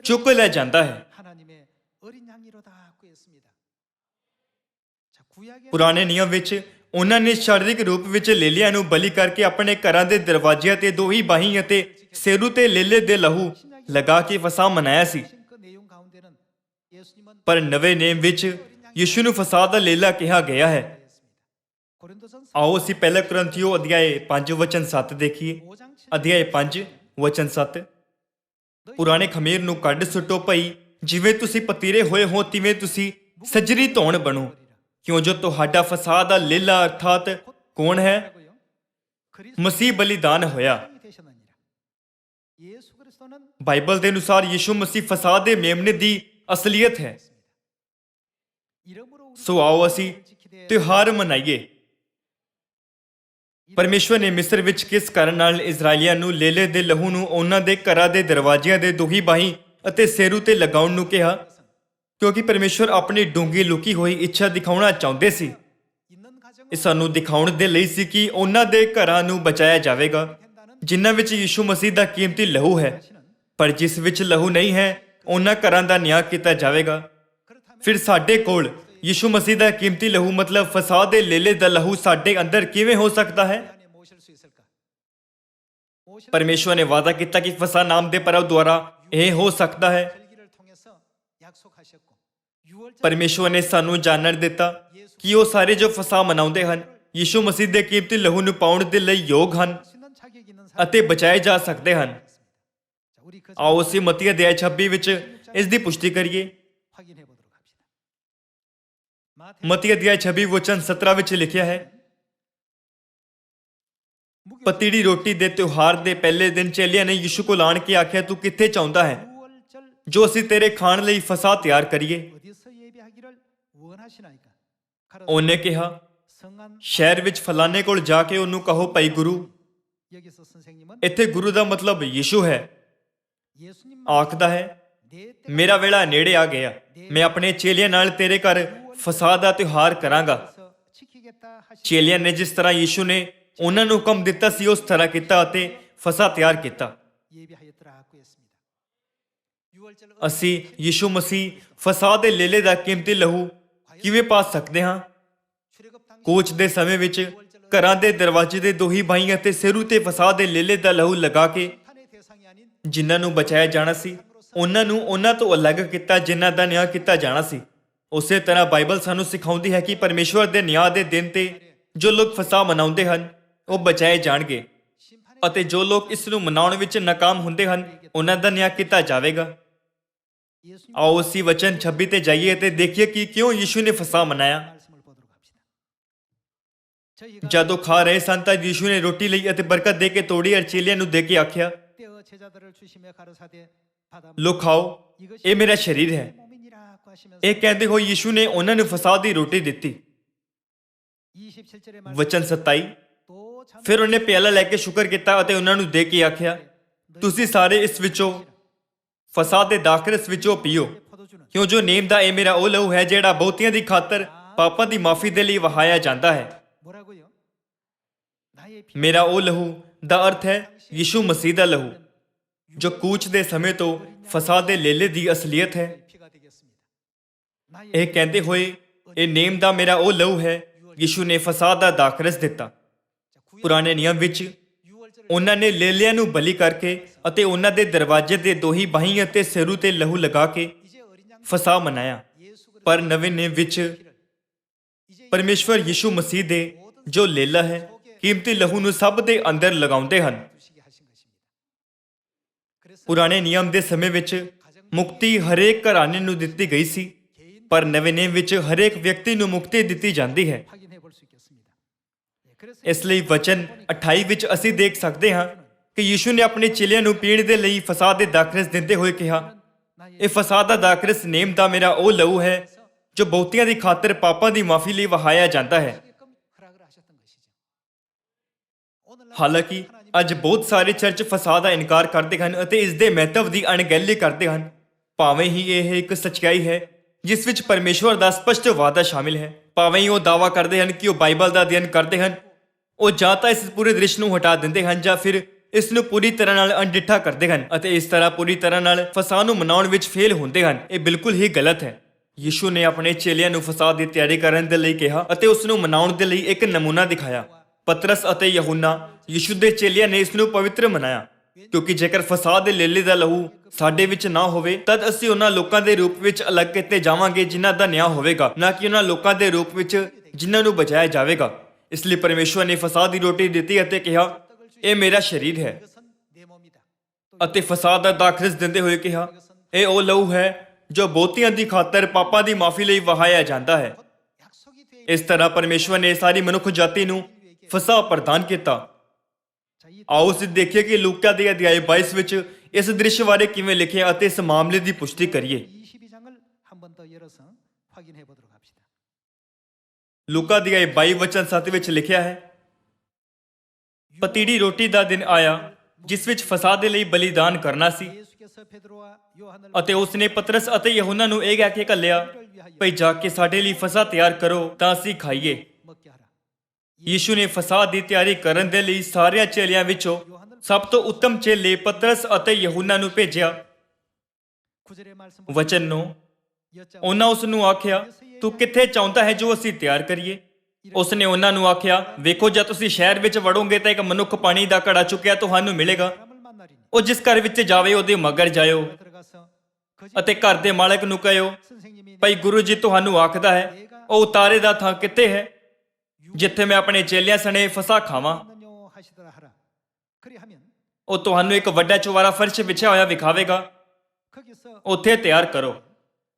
ਚੁੱਕ ਲੈ ਜਾਂਦਾ ਹੈ। 하나님의 어린 양이로다 구했습니다. 자, 구약에 ਪੁਰਾਣੇ ਨਿਯਮ ਵਿੱਚ ਉਹਨਾਂ ਨੇ ਸਰੀਰਕ ਰੂਪ ਵਿੱਚ ਲੇਲਿਆਂ ਨੂੰ ਬਲੀ ਕਰਕੇ ਆਪਣੇ ਘਰਾਂ ਦੇ ਦਰਵਾਜ਼ਿਆਂ ਤੇ ਦੋਹੀ ਬਾਹੀਂ ਅਤੇ ਸਿਰੂ ਤੇ ਲੇਲੇ ਦੇ ਲਹੂ ਲਗਾ ਕੇ ਫਸਾ ਮਨਾਇਆ ਸੀ। 그 내용 가운데는 예수님은 ਪਰ ਨਵੇਂ ਨੇਮ ਵਿੱਚ ਯਿਸੂ ਨੂੰ ਫਸਾਦ ਦਾ ਲੇਲਾ ਕਿਹਾ ਗਿਆ ਹੈ। 고린도전서 ਆਓ ਅਸੀਂ ਪਹਿਲਾ ਕੁਰਿੰਥੀਓ ਅਧਿਆਇ 5 ਵਚਨ 7 ਦੇਖੀਏ। 5장 7절 ਅਧਿਆਇ 5 ਵਚਨ 7 ਪੁਰਾਣੇ ਖਮੀਰ ਨੂੰ ਕੱਢ ਸੁੱਟੋ ਭਈ ਜਿਵੇਂ ਤੁਸੀਂ ਪਤੀਰੇ ਹੋਏ ਹੋ ਤਿਵੇਂ ਤੁਸੀਂ ਸਜਰੀ ਧੌਣ ਬਣੋ ਕਿਉਂ ਜੋ ਤੁਹਾਡਾ ਫਸਾਦ ਦਾ ਲੇਲਾ ਅਰਥਾਤ ਕੌਣ ਹੈ? ਮਸੀਹ ਬਲੀਦਾਨ ਹੋਇਆ। 되셨느니라. 예수 그리스도는 ਬਾਈਬਲ ਦੇ ਅਨੁਸਾਰ ਯਿਸੂ ਮਸੀਹ ਫਸਾਦ ਦੇ ਮੇਮਨੇ ਦੀ ਅਸਲੀਅਤ ਹੈ। 이름으로 우리 ਸੋ ਆਓ ਅਸੀਂ ਤਿਉਹਾਰ ਮਨਾਈਏ। ਪਰਮੇਸ਼ਵਰ ਨੇ ਮਿਸਰ ਵਿੱਚ ਕਿਸ ਕਾਰਨ ਨਾਲ ਇਜ਼ਰਾਈਲੀਆਂ ਨੂੰ ਲੇਲੇ ਦੇ ਲਹੂ ਨੂੰ ਉਹਨਾਂ ਦੇ ਘਰਾਂ ਦੇ ਦਰਵਾਜ਼ਿਆਂ ਦੇ ਦੋਹੀ ਬਾਹੀਂ ਅਤੇ ਸਿਰੂ ਤੇ ਲਗਾਉਣ ਨੂੰ ਕਿਹਾ ਕਿਉਂਕਿ ਪਰਮੇਸ਼ਵਰ ਆਪਣੀ ਡੂੰਗੀ ਲੁਕੀ ਹੋਈ ਇੱਛਾ ਦਿਖਾਉਣਾ ਚਾਹੁੰਦੇ ਸੀ। 있는 가정을 ਇਹ ਸਾਨੂੰ ਦਿਖਾਉਣ ਦੇ ਲਈ ਸੀ ਕਿ ਉਹਨਾਂ ਦੇ ਘਰਾਂ ਨੂੰ ਬਚਾਇਆ ਜਾਵੇਗਾ ਜਿਨ੍ਹਾਂ ਵਿੱਚ ਯਿਸੂ ਮਸੀਹ ਦਾ ਕੀਮਤੀ ਲਹੂ ਹੈ ਪਰ ਜਿਸ ਵਿੱਚ ਲਹੂ ਨਹੀਂ ਹੈ ਉਹਨਾਂ ਘਰਾਂ ਦਾ ਨਿਆਂ ਕੀਤਾ ਜਾਵੇਗਾ। ਫਿਰ ਸਾਡੇ ਕੋਲ ਯਿਸੂ ਮਸੀਹ ਦਾ ਕੀਮਤੀ ਲਹੂ ਮਤਲਬ ਫਸਾਦ ਦੇ ਲੇਲੇ ਦਾ ਲਹੂ ਸਾਡੇ ਅੰਦਰ ਕਿਵੇਂ ਹੋ ਸਕਦਾ ਹੈ? 안에 모실 수 있을까? 모실 ਪਰਮੇਸ਼ਵਰ ਨੇ ਵਾਅਦਾ ਕੀਤਾ ਕਿ ਫਸਾ ਨਾਮ ਦੇ ਪਰਵ ਦੁਆਰਾ ਇਹ ਹੋ ਸਕਦਾ ਹੈ। 절기를 통해서 약속하셨고 6월절 ਪਰਮੇਸ਼ਵਰ ਨੇ ਸਾਨੂੰ ਜਾਣਨ ਦਿੱਤਾ ਕਿ ਉਹ ਸਾਰੇ ਜੋ ਫਸਾ ਮਨਾਉਂਦੇ ਹਨ ਯਿਸੂ ਮਸੀਹ ਦੇ ਕੀਮਤੀ ਲਹੂ ਨੂੰ ਪਾਉਣ ਦੇ ਲਈ ਯੋਗ ਹਨ 수 있는 자격 있는 ਅਤੇ ਬਚਾਏ ਜਾ ਸਕਦੇ ਹਨ। 자, 우리 그 ਆਓ ਅਸੀਂ ਮਤੀ ਅਧਿਆਇ 26 ਵਿੱਚ ਇਸ ਦੀ ਪੁਸ਼ਟੀ ਕਰੀਏ। 확인해 보도록 합시다. 마태 ਮਤੀ ਅਧਿਆਇ 26 ਵਚਨ 17 ਵਿੱਚ ਲਿਖਿਆ ਹੈ ਪਤੀੜੀ ਰੋਟੀ ਦੇ ਤਿਉਹਾਰ ਦੇ ਪਹਿਲੇ ਦਿਨ ਚੇਲਿਆਂ ਨੇ ਯਿਸੂ ਕੋਲ ਆਣ ਕੇ ਆਖਿਆ ਤੂੰ ਕਿੱਥੇ ਚਾਹੁੰਦਾ ਹੈ 6월절 ਜੋ ਅਸੀਂ ਤੇਰੇ ਖਾਣ ਲਈ ਫਸਾ ਤਿਆਰ ਕਰੀਏ? 어디서 예배하기를 원하시나이까? 가로되 ਉਹਨੇ ਕਿਹਾ 성안 ਸ਼ਹਿਰ ਵਿੱਚ ਫਲਾਣੇ ਕੋਲ ਜਾ ਕੇ ਉਹਨੂੰ ਕਹੋ ਭਾਈ ਗੁਰੂ। 여기서 선생님은 ਇੱਥੇ ਗੁਰੂ ਦਾ ਮਤਲਬ ਯਿਸੂ ਹੈ। 예수님 ਆਖਦਾ ਹੈ 내 때가 ਮੇਰਾ ਵੇਲਾ ਨੇੜੇ ਆ ਗਿਆ ਮੈਂ ਆਪਣੇ ਚੇਲਿਆਂ ਨਾਲ ਤੇਰੇ ਘਰ ਫਸਾ ਦਾ ਤਿਉਹਾਰ ਕਰਾਂਗਾ। 서 지키겠다 하시 ਚੇਲਿਆਂ ਨੇ ਜਿਸ ਤਰ੍ਹਾਂ ਯਿਸੂ ਨੇ ਉਹਨਾਂ ਨੂੰ ਹੁਕਮ ਦਿੱਤਾ ਸੀ ਉਸ ਤਰ੍ਹਾਂ ਕੀਤਾ ਅਤੇ ਫਸਾ ਤਿਆਰ ਕੀਤਾ। 예배하였더라고 했습니다. 6월절 ਅਸੀਂ ਯਿਸੂ ਮਸੀਹ ਫਸਾ ਦੇ ਲੇਲੇ ਦਾ ਕੀਮਤੀ ਲਹੂ ਕਿਵੇਂ ਪਾ ਸਕਦੇ ਹਾਂ? 출애굽 당시 ਕੋਚ ਦੇ ਸਮੇਂ ਵਿੱਚ ਘਰਾਂ ਦੇ ਦਰਵਾਜ਼ੇ ਦੇ ਦੋਹੀ ਬਾਹੀਂ ਅਤੇ ਸਿਰੂ ਤੇ ਫਸਾ ਦੇ ਲੇਲੇ ਦਾ ਲਹੂ ਲਗਾ ਕੇ 판의 대상이 아닌 ਜਿਨ੍ਹਾਂ ਨੂੰ ਬਚਾਇਆ ਜਾਣਾ ਸੀ ਉਹਨਾਂ ਨੂੰ ਉਹਨਾਂ ਤੋਂ ਅਲੱਗ ਕੀਤਾ ਜਿਨ੍ਹਾਂ ਦਾ ਨਿਆਂ ਕੀਤਾ ਜਾਣਾ ਸੀ। ਉਸੇ ਤਰ੍ਹਾਂ ਬਾਈਬਲ ਸਾਨੂੰ ਸਿਖਾਉਂਦੀ ਹੈ ਕਿ ਪਰਮੇਸ਼ਵਰ ਦੇ ਨਿਆਂ ਦੇ ਦਿਨ ਤੇ ਜੋ ਲੋਕ ਫਸਾ ਮਨਾਉਂਦੇ ਹਨ ਉਹ ਬਚਾਏ ਜਾਣਗੇ 심판의 ਅਤੇ ਜੋ ਲੋਕ ਇਸ ਨੂੰ ਮਨਾਉਣ ਵਿੱਚ ਨਾਕਾਮ ਹੁੰਦੇ ਹਨ ਉਹਨਾਂ ਦਾ ਨਿਆਂ ਕੀਤਾ ਜਾਵੇਗਾ। 예수님 ਆਓ ਅਸੀਂ ਵਚਨ 26 ਤੇ ਜਾਈਏ ਅਤੇ ਦੇਖੀਏ ਕਿ ਕਿਉਂ ਯਿਸੂ ਨੇ ਫਸਾ ਮਨਾਇਆ। 저희가 ਜਦੋਂ ਖਾ ਰਹੇ ਸਨ ਤਾਂ ਯੀਸ਼ੂ ਨੇ ਰੋਟੀ ਲਈ ਅਤੇ ਬਰਕਤ ਦੇ ਕੇ ਤੋੜੀ ਅਰ ਚੇਲਿਆਂ ਨੂੰ ਦੇ ਕੇ ਆਖਿਆ, 떼어 제자들을 주시며 가르사대 받아 ਲੋ ਖਾਓ, ਇਹ ਮੇਰਾ ਸਰੀਰ ਹੈ। 몸이니라고 하시면서 ਇਹ ਕਹਿੰਦੇ ਹੋਏ ਯੀਸ਼ੂ ਨੇ ਉਹਨਾਂ ਨੂੰ ਫਸਾਦ ਦੀ ਰੋਟੀ ਦਿੱਤੀ। 27절에 ਵਚਨ 27। 또 참 ਫਿਰ ਉਹਨੇ ਪਿਆਲਾ ਲੈ ਕੇ ਸ਼ੁਕਰ ਕੀਤਾ ਅਤੇ ਉਹਨਾਂ ਨੂੰ ਦੇ ਕੇ ਆਖਿਆ, ਤੁਸੀਂ ਸਾਰੇ ਇਸ ਵਿੱਚੋਂ ਫਸਾਦ ਦੇ ਦਾਖਰਸ ਵਿੱਚੋਂ ਪੀਓ, 포도주는 ਕਿਉਂ ਜੋ ਨੇਮ ਦਾ ਇਹ ਮੇਰਾ ਉਹ ਲਹੂ ਹੈ ਜਿਹੜਾ ਬਹੁਤੀਆਂ ਦੀ ਖਾਤਰ ਪਾਪਾਂ ਦੀ ਮਾਫੀ ਦੇ ਲਈ ਵਹਾਇਆ ਜਾਂਦਾ ਹੈ। 뭐라고요? 나의 피 ਮੇਰਾ ਉਹ ਲਹੂ ਦਾ ਅਰਥ ਹੈ ਯੀਸ਼ੂ ਮਸੀਹ ਦਾ ਲਹੂ, ਜੋ ਕੂਚ ਦੇ ਸਮੇਂ ਤੋਂ ਫਸਾਦ ਦੇ ਲੇਲੇ ਦੀ ਅਸਲੀਅਤ ਹੈ। 피가 되겠습니다. 나의 ਇਹ ਕਹਿੰਦੇ ਹੋਏ ਇਹ ਨੇਮ ਦਾ ਮੇਰਾ ਉਹ ਲਹੂ ਹੈ, ਯੀਸ਼ੂ ਨੇ ਫਸਾਦ ਦਾ ਦਾਖਰਸ ਦਿੱਤਾ। ਪੁਰਾਣੇ ਨਿਯਮ ਵਿੱਚ 6월절 ਉਹਨਾਂ ਨੇ ਲੇਲਿਆਂ ਨੂੰ ਬਲੀ ਕਰਕੇ ਅਤੇ ਉਹਨਾਂ ਦੇ ਦਰਵਾਜ਼ੇ ਦੇ ਦੋਹੀ ਬਾਹੀਂ ਅਤੇ ਸਿਰੂ ਤੇ ਲਹੂ ਲਗਾ ਕੇ 이제 어린 양 ਫਸਾ ਮਨਾਇਆ। 예수 그리스도 ਪਰ ਨਵੇਂ ਨਿਯਮ ਵਿੱਚ 이제 ਪਰਮੇਸ਼ਵਰ ਯੀਸ਼ੂ ਮਸੀਹ ਦੇ ਜੋ ਲੇਲਾ ਹੈ ਕੀਮਤੀ ਲਹੂ ਨੂੰ ਸਭ ਦੇ ਅੰਦਰ ਲਗਾਉਂਦੇ ਹਨ। 주시게 하신 것입니다. 그래서 ਪੁਰਾਣੇ ਨਿਯਮ ਦੇ ਸਮੇਂ ਵਿੱਚ ਮੁਕਤੀ ਹਰੇਕ ਘਰਾਣੇ ਨੂੰ ਦਿੱਤੀ ਗਈ ਸੀ, ਪਰ ਨਵੇਂ ਨਿਯਮ ਵਿੱਚ ਹਰੇਕ ਵਿਅਕਤੀ ਨੂੰ ਮੁਕਤੀ ਦਿੱਤੀ ਜਾਂਦੀ ਹੈ। 확인해 볼 수 있겠습니다. 예, 그래서 ਇਸ ਲਈ ਵਚਨ 28 ਵਿੱਚ ਅਸੀਂ ਦੇਖ ਸਕਦੇ ਹਾਂ ਕਿ ਯੀਸ਼ੂ ਨੇ ਆਪਣੇ ਚੇਲਿਆਂ ਨੂੰ ਪੀਣ ਦੇ ਲਈ ਫਸਾਦ ਦੇ ਦਾਖਰਸ ਦਿੰਦੇ ਹੋਏ ਕਿਹਾ, 나의 ਇਹ ਫਸਾਦ ਦਾ ਦਾਖਰਸ ਨੇਮ ਦਾ ਮੇਰਾ ਉਹ ਲਹੂ ਹੈ ਜੋ ਬਹੁਤੀਆਂ ਦੀ ਖਾਤਰ ਪਾਪਾਂ ਦੀ ਮਾਫੀ ਲਈ ਵਹਾਇਆ ਜਾਂਦਾ ਹੈ। 하게끔 허락을 하셨던 것이죠. 오늘날 ਹਾਲਾਂਕਿ ਅੱਜ ਬਹੁਤ ਸਾਰੇ ਚਰਚ ਫਸਾਦ ਦਾ ਇਨਕਾਰ ਕਰਦੇ ਹਨ ਅਤੇ ਇਸ ਦੇ ਮਹੱਤਵ ਦੀ ਅਣਗਹਿਲੀ ਕਰਦੇ ਹਨ, ਭਾਵੇਂ ਹੀ ਇਹ ਇੱਕ ਸੱਚਾਈ ਹੈ ਜਿਸ ਵਿੱਚ ਪਰਮੇਸ਼ਵਰ ਦਾ ਸਪਸ਼ਟ ਵਾਅਦਾ ਸ਼ਾਮਿਲ ਹੈ। ਭਾਵੇਂ ਹੀ ਉਹ ਦਾਅਵਾ ਕਰਦੇ ਹਨ ਕਿ ਉਹ ਬਾਈਬਲ ਦਾ ਅਧਿਐਨ ਕਰਦੇ ਹਨ, ਉਹ ਜਾਂ ਤਾਂ ਇਸ ਪੂਰੇ ਦ੍ਰਿਸ਼ ਨੂੰ ਹਟਾ ਦਿੰਦੇ ਹਨ ਜਾਂ ਫਿਰ ਇਸ ਨੂੰ ਪੂਰੀ ਤਰ੍ਹਾਂ ਨਾਲ ਅਣਡਿੱਠਾ ਕਰਦੇ ਹਨ ਅਤੇ ਇਸ ਤਰ੍ਹਾਂ ਪੂਰੀ ਤਰ੍ਹਾਂ ਨਾਲ ਫਸਾਦ ਨੂੰ ਮਨਾਉਣ ਵਿੱਚ ਫੇਲ ਹੁੰਦੇ ਹਨ। ਇਹ ਬਿਲਕੁਲ ਹੀ ਗਲਤ ਹੈ। ਯੀਸ਼ੂ ਨੇ ਆਪਣੇ ਚੇਲਿਆਂ ਨੂੰ ਫਸਾਦ ਦੀ ਤਿਆਰੀ ਕਰਨ ਦੇ ਲਈ ਕਿਹਾ ਅਤੇ ਉਸ ਨੂੰ ਮਨਾਉਣ ਦੇ ਲਈ ਇੱਕ ਨਮੂਨਾ ਦਿਖਾਇਆ। ਪਤਰਸ ਅਤੇ ਯਹੂਨਾ ਯੀਸ਼ੂ ਦੇ ਚੇਲਿਆਂ ਨੇ ਇਸ ਨੂੰ ਪਵਿੱਤਰ ਮਨਾਇਆ, ਕਿਉਂਕਿ ਜੇਕਰ ਫਸਾਦ ਦੇ ਲੇਲੇ ਦਾ ਲਹੂ ਸਾਡੇ ਵਿੱਚ ਨਾ ਹੋਵੇ ਤਦ ਅਸੀਂ ਉਹਨਾਂ ਲੋਕਾਂ ਦੇ ਰੂਪ ਵਿੱਚ ਅਲੱਗ ਕੀਤੇ ਜਾਵਾਂਗੇ ਜਿਨ੍ਹਾਂ ਦਾ ਨਿਆਂ ਹੋਵੇਗਾ, ਨਾ ਕਿ ਉਹਨਾਂ ਲੋਕਾਂ ਦੇ ਰੂਪ ਵਿੱਚ ਜਿਨ੍ਹਾਂ ਨੂੰ ਬਚਾਇਆ ਜਾਵੇਗਾ। ਇਸ ਲਈ ਪਰਮੇਸ਼ਵਰ ਨੇ ਫਸਾਦ ਦੀ ਰੋਟੀ ਦਿੱਤੀ ਅਤੇ ਕਿਹਾ, ਇਹ ਮੇਰਾ ਸਰੀਰ ਹੈ, 이것은 내 몸이다. ਅਤੇ ਫਸਾਦ ਦਾ ਦਾਖਰਸ ਦਿੰਦੇ ਹੋਏ ਕਿਹਾ, ਇਹ ਉਹ ਲਹੂ ਹੈ ਜੋ ਬਹੁਤੀਆਂ ਦੀ ਖਾਤਰ ਪਾਪਾਂ ਦੀ ਮਾਫੀ ਲਈ ਵਹਾਇਆ ਜਾਂਦਾ ਹੈ। 약속이 돼 ਇਸ ਤਰ੍ਹਾਂ ਪਰਮੇਸ਼ਵਰ ਨੇ ਸਾਰੀ ਮਨੁੱਖ ਜਾਤੀ ਨੂੰ ਫਸਾ ਪ੍ਰਦਾਨ ਕੀਤਾ। 자, 이 ਆਓ ਅਸੀਂ ਦੇਖੀਏ ਕਿ ਲੂਕਾ ਦੇ ਅਧਿਆਇ 22 ਵਿੱਚ ਇਸ ਦ੍ਰਿਸ਼ ਬਾਰੇ ਕਿਵੇਂ ਲਿਖਿਆ ਅਤੇ ਇਸ ਮਾਮਲੇ ਦੀ ਪੁਸ਼ਟੀ ਕਰੀਏ। 22장을 한 번 더 열어서 확인해 보도록 합시다. ਲੂਕਾ ਦੀ ਅਧਿਆਇ 22 ਵਚਨ 7 ਵਿੱਚ ਲਿਖਿਆ ਹੈ, ਪਤੀੜੀ ਰੋਟੀ ਦਾ ਦਿਨ ਆਇਆ ਜਿਸ ਵਿੱਚ ਫਸਾਦ ਦੇ ਲਈ ਬਲੀਦਾਨ ਕਰਨਾ ਸੀ, 예수께서 베드로와 요한을 ਅਤੇ ਉਸ ਨੇ ਪਤਰਸ ਅਤੇ ਯਹੂਨਾ ਨੂੰ ਇਹ ਕਹਿ ਕੇ ਘੱਲਿਆ, ਭਈ ਜਾ ਕੇ ਸਾਡੇ ਲਈ ਫਸਾ ਤਿਆਰ ਕਰੋ ਤਾਂ ਅਸੀਂ ਖਾਈਏ। 먹게 하라. ਯੀਸ਼ੂ ਨੇ ਫਸਾਦ ਦੀ ਤਿਆਰੀ ਕਰਨ ਦੇ ਲਈ ਸਾਰਿਆਂ ਚੇਲਿਆਂ ਵਿੱਚੋਂ ਸਭ ਤੋਂ ਉੱਤਮ ਚੇਲੇ ਪਤਰਸ ਅਤੇ ਯਹੂਨਾ ਨੂੰ ਭੇਜਿਆ। 9절의 말씀 ਵਚਨ ਨੂੰ 여자 ਉਹਨਾਂ ਉਸ ਨੂੰ ਆਖਿਆ, ਤੂੰ ਕਿੱਥੇ ਚਾਹੁੰਦਾ ਹੈ ਜੋ ਅਸੀਂ ਤਿਆਰ ਕਰੀਏ? ਉਸ ਨੇ ਉਹਨਾਂ ਨੂੰ ਆਖਿਆ, ਵੇਖੋ ਜਦ ਤੁਸੀਂ ਸ਼ਹਿਰ ਵਿੱਚ ਵੜੋਗੇ ਤਾਂ ਇੱਕ ਮਨੁੱਖ ਪਾਣੀ ਦਾ ਘੜਾ ਚੁੱਕਿਆ ਤੁਹਾਨੂੰ ਮਿਲੇਗਾ। 사람을 만나리니 ਉਹ ਜਿਸ ਘਰ ਵਿੱਚ ਜਾਵੇ ਉਹਦੇ ਮਗਰ ਜਾਇਓ 들어가서 거짓 ਅਤੇ ਘਰ ਦੇ ਮਾਲਕ ਨੂੰ ਕਹਿਓ, 선생님이 ਭਈ ਗੁਰੂ ਜੀ ਤੁਹਾਨੂੰ ਆਖਦਾ ਹੈ, ਉਹ ਉਤਾਰੇ ਦਾ ਥਾਂ ਕਿੱਥੇ ਹੈ ਜਿੱਥੇ ਮੈਂ ਆਪਣੇ ਚੇਲਿਆਂ ਸਣੇ ਫਸਾ ਖਾਵਾਂ। 요 하시더라 하라. 그리하면 ਉਹ ਤੁਹਾਨੂੰ ਇੱਕ ਵੱਡਾ ਚੁਬਾਰਾ ਫਰਸ਼ ਵਿਛਿਆ ਹੋਇਆ ਵਿਖਾਵੇਗਾ, 거기서 ਉੱਥੇ ਤਿਆਰ ਕਰੋ।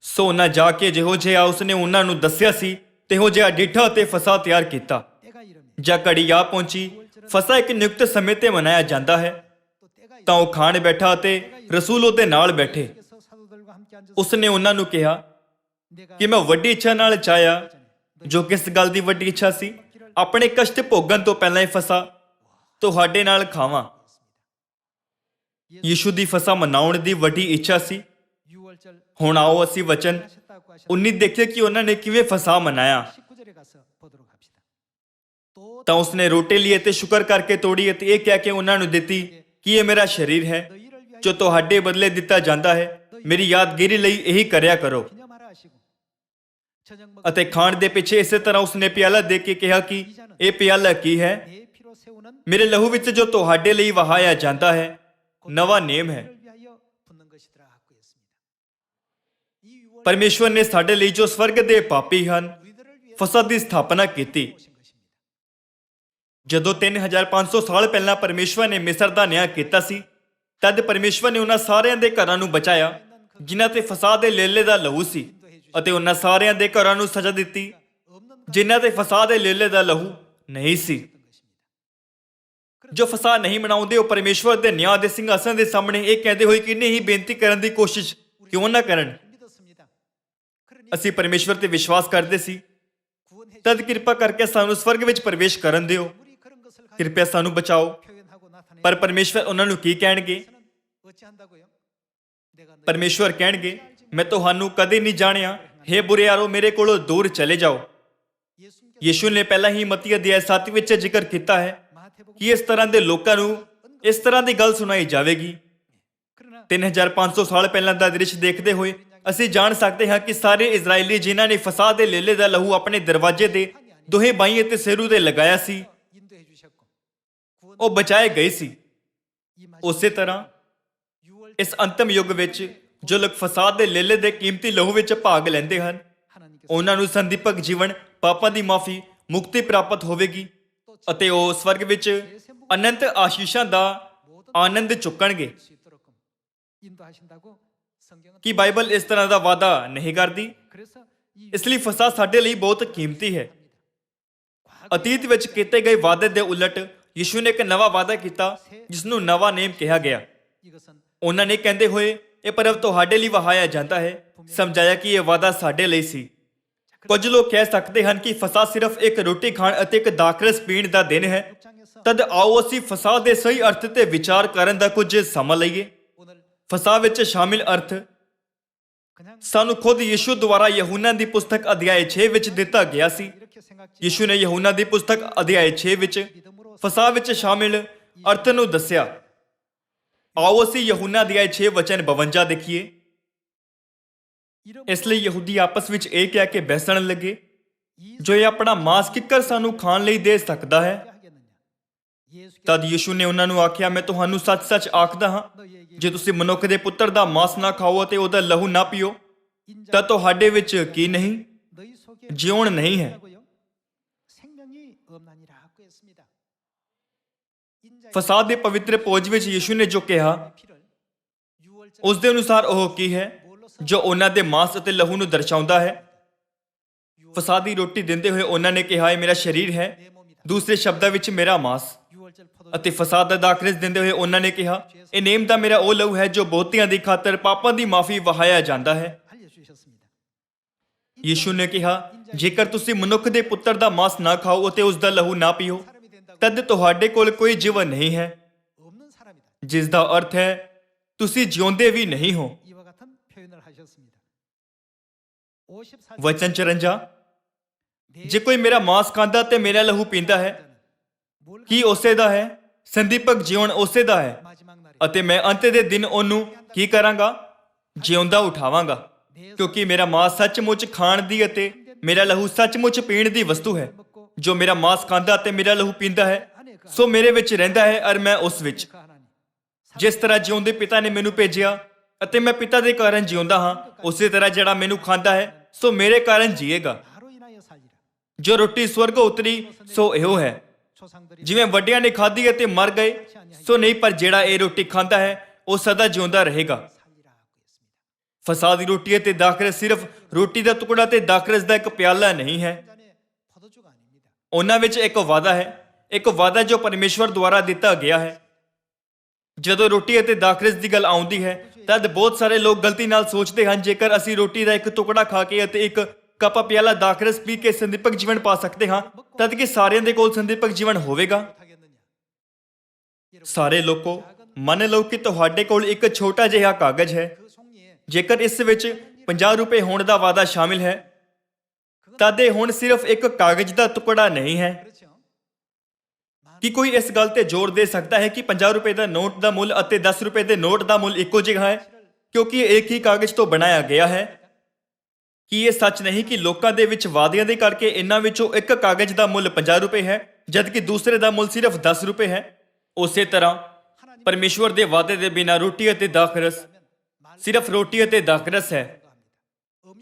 ਸੋ ਉਹਨਾਂ ਜਾ ਕੇ ਜਿਹੋ ਜਿਹਾ ਉਸਨੇ ਉਹਨਾਂ ਨੂੰ ਦੱਸਿਆ ਸੀ ਤਿਹੋ ਜਿਹਾ ਡਿੱਠਾ ਅਤੇ ਫਸਾ ਤਿਆਰ ਕੀਤਾ। 때가 이르면 ਜਦ ਘੜੀ ਆ ਪਹੁੰਚੀ, ਫਸਾ ਇੱਕ ਨਿਯੁਕਤ ਸਮੇਂ ਤੇ ਮਨਾਇਆ ਜਾਂਦਾ ਹੈ, 또 때가 ਤਾਂ ਉਹ ਖਾਣ ਬੈਠਾ ਅਤੇ ਰਸੂਲ ਉਹਦੇ ਨਾਲ ਬੈਠੇ। 이르면서 사도들과 함께 앉아서 ਉਸਨੇ ਉਹਨਾਂ ਨੂੰ ਕਿਹਾ 내가 ਕਿ ਮੈਂ ਵੱਡੀ ਇੱਛਾ ਨਾਲ ਚਾਹਿਆ, ਜੋ ਕਿਸ ਗੱਲ ਦੀ ਵੱਡੀ ਇੱਛਾ ਸੀ, ਆਪਣੇ ਕਸ਼ਟ ਭੋਗਣ ਤੋਂ ਪਹਿਲਾਂ ਹੀ ਫਸਾ ਤੁਹਾਡੇ ਨਾਲ ਖਾਵਾਂ। ਯੀਸ਼ੂ ਦੀ ਫਸਾ ਮਨਾਉਣ ਦੀ ਵੱਡੀ ਇੱਛਾ ਸੀ। 6월절 ਹੁਣ ਆਓ ਅਸੀਂ ਵਚਨ 하셨다고 하셨 19 ਦੇਖੀਏ ਕਿ ਉਹਨਾਂ ਨੇ ਕਿਵੇਂ ਫਸਾ ਮਨਾਇਆ। 19절에 가서 보도록 합시다. 또 ਤਾਂ ਉਸਨੇ ਰੋਟੀ ਲਈ ਅਤੇ ਸ਼ੁਕਰ ਕਰਕੇ ਤੋੜੀ ਅਤੇ ਇਹ ਕਹਿ ਕੇ ਉਹਨਾਂ ਨੂੰ ਦਿੱਤੀ ਕਿ ਇਹ ਮੇਰਾ ਸਰੀਰ ਹੈ 너희를 위하여 ਜੋ ਤੁਹਾਡੇ ਬਦਲੇ ਦਿੱਤਾ ਜਾਂਦਾ ਹੈ, ਮੇਰੀ ਯਾਦਗਿਰੀ ਲਈ ਇਹੀ ਕਰਿਆ ਕਰੋ। 기념하라 하시고 저녁 먹 ਅਤੇ ਖਾਣ ਦੇ ਪਿੱਛੇ ਇਸੇ ਤਰ੍ਹਾਂ ਉਸਨੇ ਪਿਆਲਾ ਦੇ ਕੇ ਕਿਹਾ ਕਿ ਇਹ ਪਿਆਲਾ ਕੀ ਹੈ? 내 피로 세우는 ਮੇਰੇ ਲਹੂ ਵਿੱਚ ਜੋ ਤੁਹਾਡੇ ਲਈ ਵਹਾਇਆ ਜਾਂਦਾ ਹੈ, ਨਵਾਂ ਨੇਮ ਹੈ। 너희를 위하여 붓는 것이더라 하고 했습니다. 이 6월 ਪਰਮੇਸ਼ਵਰ ਨੇ ਸਾਡੇ ਲਈ ਜੋ ਸਵਰਗ ਦੇ ਪਾਪੀ ਹਨ 우리들을 위해 ਫਸਦ ਦੀ ਸਥਾਪਨਾ ਕੀਤੀ। 오신 것입니다. ਜਦੋਂ 3500 ਸਾਲ ਪਹਿਲਾਂ ਪਰਮੇਸ਼ਵਰ ਨੇ ਮਿਸਰ ਦਾ ਨਿਆਂ ਕੀਤਾ ਸੀ, ਤਦ ਪਰਮੇਸ਼ਵਰ ਨੇ ਉਹਨਾਂ ਸਾਰਿਆਂ ਦੇ ਘਰਾਂ ਨੂੰ ਬਚਾਇਆ ਜਿਨ੍ਹਾਂ ਤੇ ਫਸਾਦ ਦੇ ਲੇਲੇ ਦਾ ਲਹੂ ਸੀ, ਅਤੇ ਉਹਨਾਂ ਸਾਰਿਆਂ ਦੇ ਘਰਾਂ ਨੂੰ ਸਜ਼ਾ ਦਿੱਤੀ 없는 ਜਿਨ੍ਹਾਂ ਤੇ ਫਸਾਦ ਦੇ ਲੇਲੇ ਦਾ ਲਹੂ ਨਹੀਂ ਸੀ। 했던 것입니다. ਜੋ ਫਸਾਦ ਨਹੀਂ ਮਨਾਉਂਦੇ ਉਹ ਪਰਮੇਸ਼ਵਰ ਦੇ ਨਿਆਂ ਦੇ ਸਿੰਘਾਸਨ ਦੇ ਸਾਹਮਣੇ ਇਹ ਕਹਿੰਦੇ ਹੋਏ ਕਿੰਨੀ ਹੀ ਬੇਨਤੀ ਕਰਨ ਦੀ ਕੋਸ਼ਿਸ਼ ਕਿਉਂ ਨਾ ਕਰਨ। 믿었습니다. 그러니 ਅਸੀਂ ਪਰਮੇਸ਼ਵਰ ਤੇ ਵਿਸ਼ਵਾਸ ਕਰਦੇ ਸੀ, 구원해 ਤਦ ਕਿਰਪਾ ਕਰਕੇ ਸਾਨੂੰ ਸਵਰਗ ਵਿੱਚ ਪ੍ਰਵੇਸ਼ ਕਰਨ ਦਿਓ, 우리 그런 것을 가지고 ਕਿਰਪਾ ਸਾਨੂੰ ਬਚਾਓ। 표현하고 나타내 ਪਰ ਪਰਮੇਸ਼ਵਰ ਉਹਨਾਂ ਨੂੰ ਕੀ ਕਹਿਣਗੇ? 어찌한다고요? 내가 너희 ਪਰਮੇਸ਼ਵਰ ਕਹਿਣਗੇ, ਮੈਂ ਤੁਹਾਨੂੰ ਕਦੇ ਨਹੀਂ ਜਾਣਿਆ, ਹੇ ਬੁਰਿਆਰੋ ਮੇਰੇ ਕੋਲੋਂ ਦੂਰ ਚਲੇ ਜਾਓ। 예수님께서 ਯੀਸ਼ੂ ਨੇ ਪਹਿਲਾਂ ਹੀ ਮਤੀ ਅਧਿਆਇ 7 ਵਿੱਚ ਜ਼ਿਕਰ ਕੀਤਾ ਹੈ 마태복음 ਕਿ ਇਸ ਤਰ੍ਹਾਂ ਦੇ ਲੋਕਾਂ ਨੂੰ ਇਸ ਤਰ੍ਹਾਂ ਦੀ ਗੱਲ ਸੁਣਾਈ ਜਾਵੇਗੀ। 그러나 3500 ਸਾਲ ਪਹਿਲਾਂ ਦਾ ਦ੍ਰਿਸ਼ ਦੇਖਦੇ ਹੋਏ ਅਸੀਂ ਜਾਣ ਸਕਦੇ ਹਾਂ ਕਿ ਸਾਰੇ ਇਜ਼ਰਾਈਲੀ ਜਿਨ੍ਹਾਂ ਨੇ ਫਸਾਦ ਦੇ ਲੇਲੇ ਦਾ ਲਹੂ ਆਪਣੇ ਦਰਵਾਜ਼ੇ ਦੇ ਦੋਹੇ ਬਾਈਂ ਅਤੇ ਸਿਰੂ ਤੇ ਲਗਾਇਆ ਸੀ, 인도해 주셨고 구원 ਉਹ ਬਚਾਏ ਗਏ ਸੀ। 이 마지막 ਉਸੇ ਤਰ੍ਹਾਂ 6월 ਇਸ ਅੰਤਮ ਯੁੱਗ ਵਿੱਚ ਜੋ ਲੋਕ ਫਸਾਦ ਦੇ ਲੇਲੇ ਦੇ ਕੀਮਤੀ ਲਹੂ ਵਿੱਚ ਭਾਗ ਲੈਂਦੇ ਹਨ, 하나님께서 ਉਹਨਾਂ ਨੂੰ ਸੰਦੀਪਕ ਜੀਵਨ, ਪਾਪਾਂ ਦੀ ਮਾਫੀ, ਮੁਕਤੀ ਪ੍ਰਾਪਤ ਹੋਵੇਗੀ ਅਤੇ ਉਹ ਸਵਰਗ ਵਿੱਚ ਅਨੰਤ ਆਸ਼ੀਸ਼ਾਂ ਦਾ ਆਨੰਦ ਚੁੱਕਣਗੇ। 수 있도록 인도하신다고 성경은 ਕੀ ਬਾਈਬਲ ਇਸ ਤਰ੍ਹਾਂ ਦਾ ਵਾਅਦਾ ਨਹੀਂ ਕਰਦੀ? 그래서 이 ਇਸ ਲਈ ਫਸਾਦ ਸਾਡੇ ਲਈ ਬਹੁਤ ਕੀਮਤੀ ਹੈ। ਅਤੀਤ ਵਿੱਚ ਕੀਤੇ ਗਏ ਵਾਅਦੇ ਦੇ ਉਲਟ ਯਿਸੂ ਨੇ ਇੱਕ ਨਵਾਂ ਵਾਅਦਾ ਕੀਤਾ ਜਿਸ ਨੂੰ ਨਵਾਂ ਨੇਮ ਕਿਹਾ ਗਿਆ। 이것은 ਉਹਨਾਂ ਨੇ ਕਹਿੰਦੇ ਹੋਏ ਇਹ ਪਰਵ ਤੁਹਾਡੇ ਲਈ ਵਹਾਇਆ ਜਾਂਦਾ ਹੈ, ਸਮਝਾਇਆ ਕਿ ਇਹ ਵਾਅਦਾ ਸਾਡੇ ਲਈ ਸੀ। ਕੁਝ ਲੋਕ ਕਹਿ ਸਕਦੇ ਹਨ ਕਿ ਫਸਾਦ ਸਿਰਫ ਇੱਕ ਰੋਟੀ ਖਾਣ ਅਤੇ ਇੱਕ ਦਾਖਰਸ ਪੀਣ ਦਾ ਦਿਨ ਹੈ। 6장에서 ਤਦ ਆਓ ਅਸੀਂ ਫਸਾਦ ਦੇ ਸਹੀ ਅਰਥ ਤੇ ਵਿਚਾਰ ਕਰਨ ਦਾ ਕੁਝ ਸਮਾਂ ਲਈਏ। 오늘 ਫਸਾਦ ਵਿੱਚ ਸ਼ਾਮਿਲ ਅਰਥ 그냥 ਸਾਨੂੰ ਖੁਦ ਯਿਸੂ ਦੁਆਰਾ ਯਹੂਨਾ ਦੀ ਪੁਸਤਕ ਅਧਿਆਇ 6 ਵਿੱਚ ਦਿੱਤਾ ਗਿਆ ਸੀ। 이렇게 생각지 ਯਿਸੂ ਨੇ ਯਹੂਨਾ ਦੀ ਪੁਸਤਕ ਅਧਿਆਇ 6 ਵਿੱਚ 믿음으로 ਫਸਾਦ ਵਿੱਚ ਸ਼ਾਮਿਲ ਅਰਥ ਨੂੰ ਦੱਸਿਆ। ਆਓ ਅਸੀਂ ਯਹੂਨਾ ਅਧਿਆਇ 6 ਵਚਨ 52 ਦੇਖੀਏ। 이름 ਇਸ ਲਈ ਯਹੂਦੀ ਆਪਸ ਵਿੱਚ ਇਹ ਕਹਿ ਕੇ ਬਹਿਸਣ ਲੱਗੇ, 이 ਜੋ ਇਹ ਆਪਣਾ ਮਾंस ਕਿੱਕਰ ਸਾਨੂੰ ਖਾਣ ਲਈ ਦੇ ਸਕਦਾ ਹੈ। 하겠느냐 예수께서 ਤਦ ਯਿਸੂ ਨੇ ਉਹਨਾਂ ਨੂੰ ਆਖਿਆ, ਮੈਂ ਤੁਹਾਨੂੰ ਸੱਚ-ਸੱਚ ਆਖਦਾ ਹਾਂ, 너희에게 ਜੇ ਤੁਸੀਂ ਮਨੁੱਖ ਦੇ ਪੁੱਤਰ ਦਾ ਮਾंस ਨਾ ਖਾਓ ਅਤੇ ਉਹਦਾ ਲਹੂ ਨਾ ਪੀਓ 인자 ਤਾਂ ਤੁਹਾਡੇ ਵਿੱਚ ਕੀ ਨਹੀਂ? 너희 속에 ਜਿਉਣ ਨਹੀਂ ਹੈ। 있다고요? 생명이 없나니라고 했습니다. 인자의 ਫਸਾਦ ਦੇ ਪਵਿੱਤਰ ਭੋਜ ਵਿੱਚ ਯਿਸੂ ਨੇ ਜੋ ਕਿਹਾ 피를 유월절 ਉਸ ਦੇ ਅਨੁਸਾਰ ਉਹ ਕੀ ਹੈ ਜੋ ਉਹਨਾਂ ਦੇ ਮਾंस ਅਤੇ ਲਹੂ ਨੂੰ ਦਰਸਾਉਂਦਾ ਹੈ। ਫਸਾਦੀ ਰੋਟੀ ਦਿੰਦੇ ਹੋਏ ਉਹਨਾਂ ਨੇ ਕਿਹਾ ਇਹ ਮੇਰਾ ਸਰੀਰ ਹੈ, 내 몸이다. ਦੂਸਰੇ ਸ਼ਬਦਾਂ ਵਿੱਚ ਮੇਰਾ ਮਾंस। 유월절 포도 ਅਤੇ ਫਸਾਦ ਦਾ ਦਾਖਰਸ ਦਿੰਦੇ ਹੋਏ ਉਹਨਾਂ ਨੇ ਕਿਹਾ ਇਹ ਨੇਮ ਦਾ ਮੇਰਾ ਉਹ ਲਹੂ ਹੈ ਜੋ ਬਹੁਤਿਆਂ ਦੀ ਖਾਤਰ ਪਾਪਾਂ ਦੀ ਮਾਫੀ ਵਹਾਇਆ ਜਾਂਦਾ ਹੈ। 알려주셨습니다. ਯਿਸੂ ਨੇ ਕਿਹਾ ਜੇਕਰ ਤੁਸੀਂ ਮਨੁੱਖ ਦੇ ਪੁੱਤਰ ਦਾ ਮਾंस ਨਾ ਖਾਓ ਅਤੇ ਉਸ ਦਾ ਲਹੂ ਨਾ ਪੀਓ 사람이 된다고 ਤਦ ਤੁਹਾਡੇ ਕੋਲ ਕੋਈ ਜੀਵਨ ਨਹੀਂ ਹੈ, 없는 사람이다. ਜਿਸ ਦਾ ਅਰਥ ਹੈ ਤੁਸੀਂ ਜਿਉਂਦੇ ਵੀ ਨਹੀਂ ਹੋ। 이와 같은 표현을 하셨습니다. 54 ਵਚਨ 54 ਜੇ ਕੋਈ ਮੇਰਾ ਮਾंस ਖਾਂਦਾ ਤੇ ਮੇਰਾ ਲਹੂ ਪੀਂਦਾ ਹੈ 뭘 ਕੀ ਉਸੇ ਦਾ ਹੈ? ਸੰਦੀਪਕ ਜੀਵਨ ਉਸੇ ਦਾ ਹੈ 마지막 날에 ਅਤੇ ਮੈਂ ਅੰਤ ਦੇ ਦਿਨ ਉਹਨੂੰ ਕੀ ਕਰਾਂਗਾ? ਜਿਉਂਦਾ ਉਠਾਵਾਂਗਾ, ਕਿਉਂਕਿ ਮੇਰਾ ਮਾंस ਸੱਚਮੁੱਚ ਖਾਣ ਦੀ ਅਤੇ ਮੇਰਾ ਲਹੂ ਸੱਚਮੁੱਚ ਪੀਣ ਦੀ ਵਸਤੂ ਹੈ। 먹고 ਜੋ ਮੇਰਾ ਮਾंस ਖਾਂਦਾ ਤੇ ਮੇਰਾ ਲਹੂ ਪੀਂਦਾ ਹੈ ਸੋ ਮੇਰੇ ਵਿੱਚ ਰਹਿੰਦਾ ਹੈ ਔਰ ਮੈਂ ਉਸ ਵਿੱਚ। 그 하나님 ਜਿਸ ਤਰ੍ਹਾਂ ਜਿਉਂਦੇ ਪਿਤਾ ਨੇ ਮੈਨੂੰ ਭੇਜਿਆ ਅਤੇ ਮੈਂ ਪਿਤਾ ਦੇ ਕਾਰਨ ਜਿਉਂਦਾ ਹਾਂ, ਉਸੇ ਤਰ੍ਹਾਂ ਜਿਹੜਾ ਮੈਨੂੰ ਖਾਂਦਾ ਹੈ ਸੋ ਮੇਰੇ ਕਾਰਨ ਜੀਏਗਾ। 나로 인하여 살리라. ਜੋ ਰੋਟੀ ਸਵਰਗੋਂ ਉਤਰੀ ਸੋ ਇਹੋ ਹੈ। 조상들이 ਜਿਵੇਂ ਵੱਡਿਆਂ ਨੇ ਖਾਧੀ ਅਤੇ ਮਰ ਗਏ ਸੋ ਨਹੀਂ, ਪਰ ਜਿਹੜਾ ਇਹ ਰੋਟੀ ਖਾਂਦਾ ਹੈ ਉਹ ਸਦਾ ਜਿਉਂਦਾ ਰਹੇਗਾ। 살리라고 했습니다. ਫਸਾਦ ਦੀ ਰੋਟੀ ਅਤੇ ਦਾਖਰਸ ਸਿਰਫ ਰੋਟੀ ਦਾ ਟੁਕੜਾ ਤੇ ਦਾਖਰਸ ਦਾ ਇੱਕ ਪਿਆਲਾ ਨਹੀਂ ਹੈ। 잔에 포도주가 아닙니다. ਉਹਨਾਂ ਵਿੱਚ ਇੱਕ ਵਾਅਦਾ ਹੈ, ਇੱਕ ਵਾਅਦਾ ਜੋ ਪਰਮੇਸ਼ਵਰ ਦੁਆਰਾ ਦਿੱਤਾ ਗਿਆ ਹੈ। ਜਦੋਂ ਰੋਟੀ ਅਤੇ ਦਾਖਰਸ ਦੀ ਗੱਲ ਆਉਂਦੀ ਹੈ ਤਦ ਬਹੁਤ ਸਾਰੇ ਲੋਕ ਗਲਤੀ ਨਾਲ ਸੋਚਦੇ ਹਨ ਜੇਕਰ ਅਸੀਂ ਰੋਟੀ ਦਾ ਇੱਕ ਟੁਕੜਾ ਖਾ ਕੇ ਅਤੇ ਇੱਕ ਕੱਪ ਪਿਆਲਾ ਦਾਖਰਸ ਪੀ ਕੇ ਸੰਦੀਪਕ ਜੀਵਨ ਪਾ ਸਕਦੇ ਹਾਂ ਤਦ ਕਿ ਸਾਰਿਆਂ ਦੇ ਕੋਲ ਸੰਦੀਪਕ ਜੀਵਨ ਹੋਵੇਗਾ। 하겠느냐? ਸਾਰੇ ਲੋਕੋ ਮੰਨ ਲਓ ਕਿ ਤੁਹਾਡੇ ਕੋਲ ਇੱਕ ਛੋਟਾ ਜਿਹਾ ਕਾਗਜ਼ ਹੈ। 그 송이에 ਜੇਕਰ ਇਸ ਵਿੱਚ 50 ਰੁਪਏ ਹੋਣ ਦਾ ਵਾਅਦਾ ਸ਼ਾਮਿਲ ਹੈ ਤਦ ਇਹ ਹੁਣ ਸਿਰਫ ਇੱਕ ਕਾਗਜ਼ ਦਾ ਟੁਕੜਾ ਨਹੀਂ ਹੈ। 그렇죠? ਕੀ ਕੋਈ ਇਸ ਗੱਲ ਤੇ ਜ਼ੋਰ ਦੇ ਸਕਦਾ ਹੈ ਕਿ 50 ਰੁਪਏ ਦਾ ਨੋਟ ਦਾ ਮੁੱਲ ਅਤੇ 10 ਰੁਪਏ ਦੇ ਨੋਟ ਦਾ ਮੁੱਲ ਇੱਕੋ ਜਿਹਾ ਹੈ ਕਿਉਂਕਿ ਇਹ ਇੱਕ ਹੀ ਕਾਗਜ਼ ਤੋਂ ਬਣਾਇਆ ਗਿਆ ਹੈ? ਕੀ ਇਹ ਸੱਚ ਨਹੀਂ ਕਿ ਲੋਕਾਂ ਦੇ ਵਿੱਚ ਵਾਅਦਿਆਂ ਦੇ ਕਰਕੇ ਇਹਨਾਂ ਵਿੱਚੋਂ ਇੱਕ ਕਾਗਜ਼ ਦਾ ਮੁੱਲ 50 ਰੁਪਏ ਹੈ ਜਦਕਿ ਦੂਸਰੇ ਦਾ ਮੁੱਲ ਸਿਰਫ 10 ਰੁਪਏ ਹੈ? ਉਸੇ ਤਰ੍ਹਾਂ ਪਰਮੇਸ਼ਵਰ ਦੇ ਵਾਅਦੇ ਦੇ ਬਿਨਾਂ ਰੋਟੀ ਅਤੇ ਦਾਖਰਸ ਸਿਰਫ ਰੋਟੀ ਅਤੇ ਦਾਖਰਸ ਹੈ।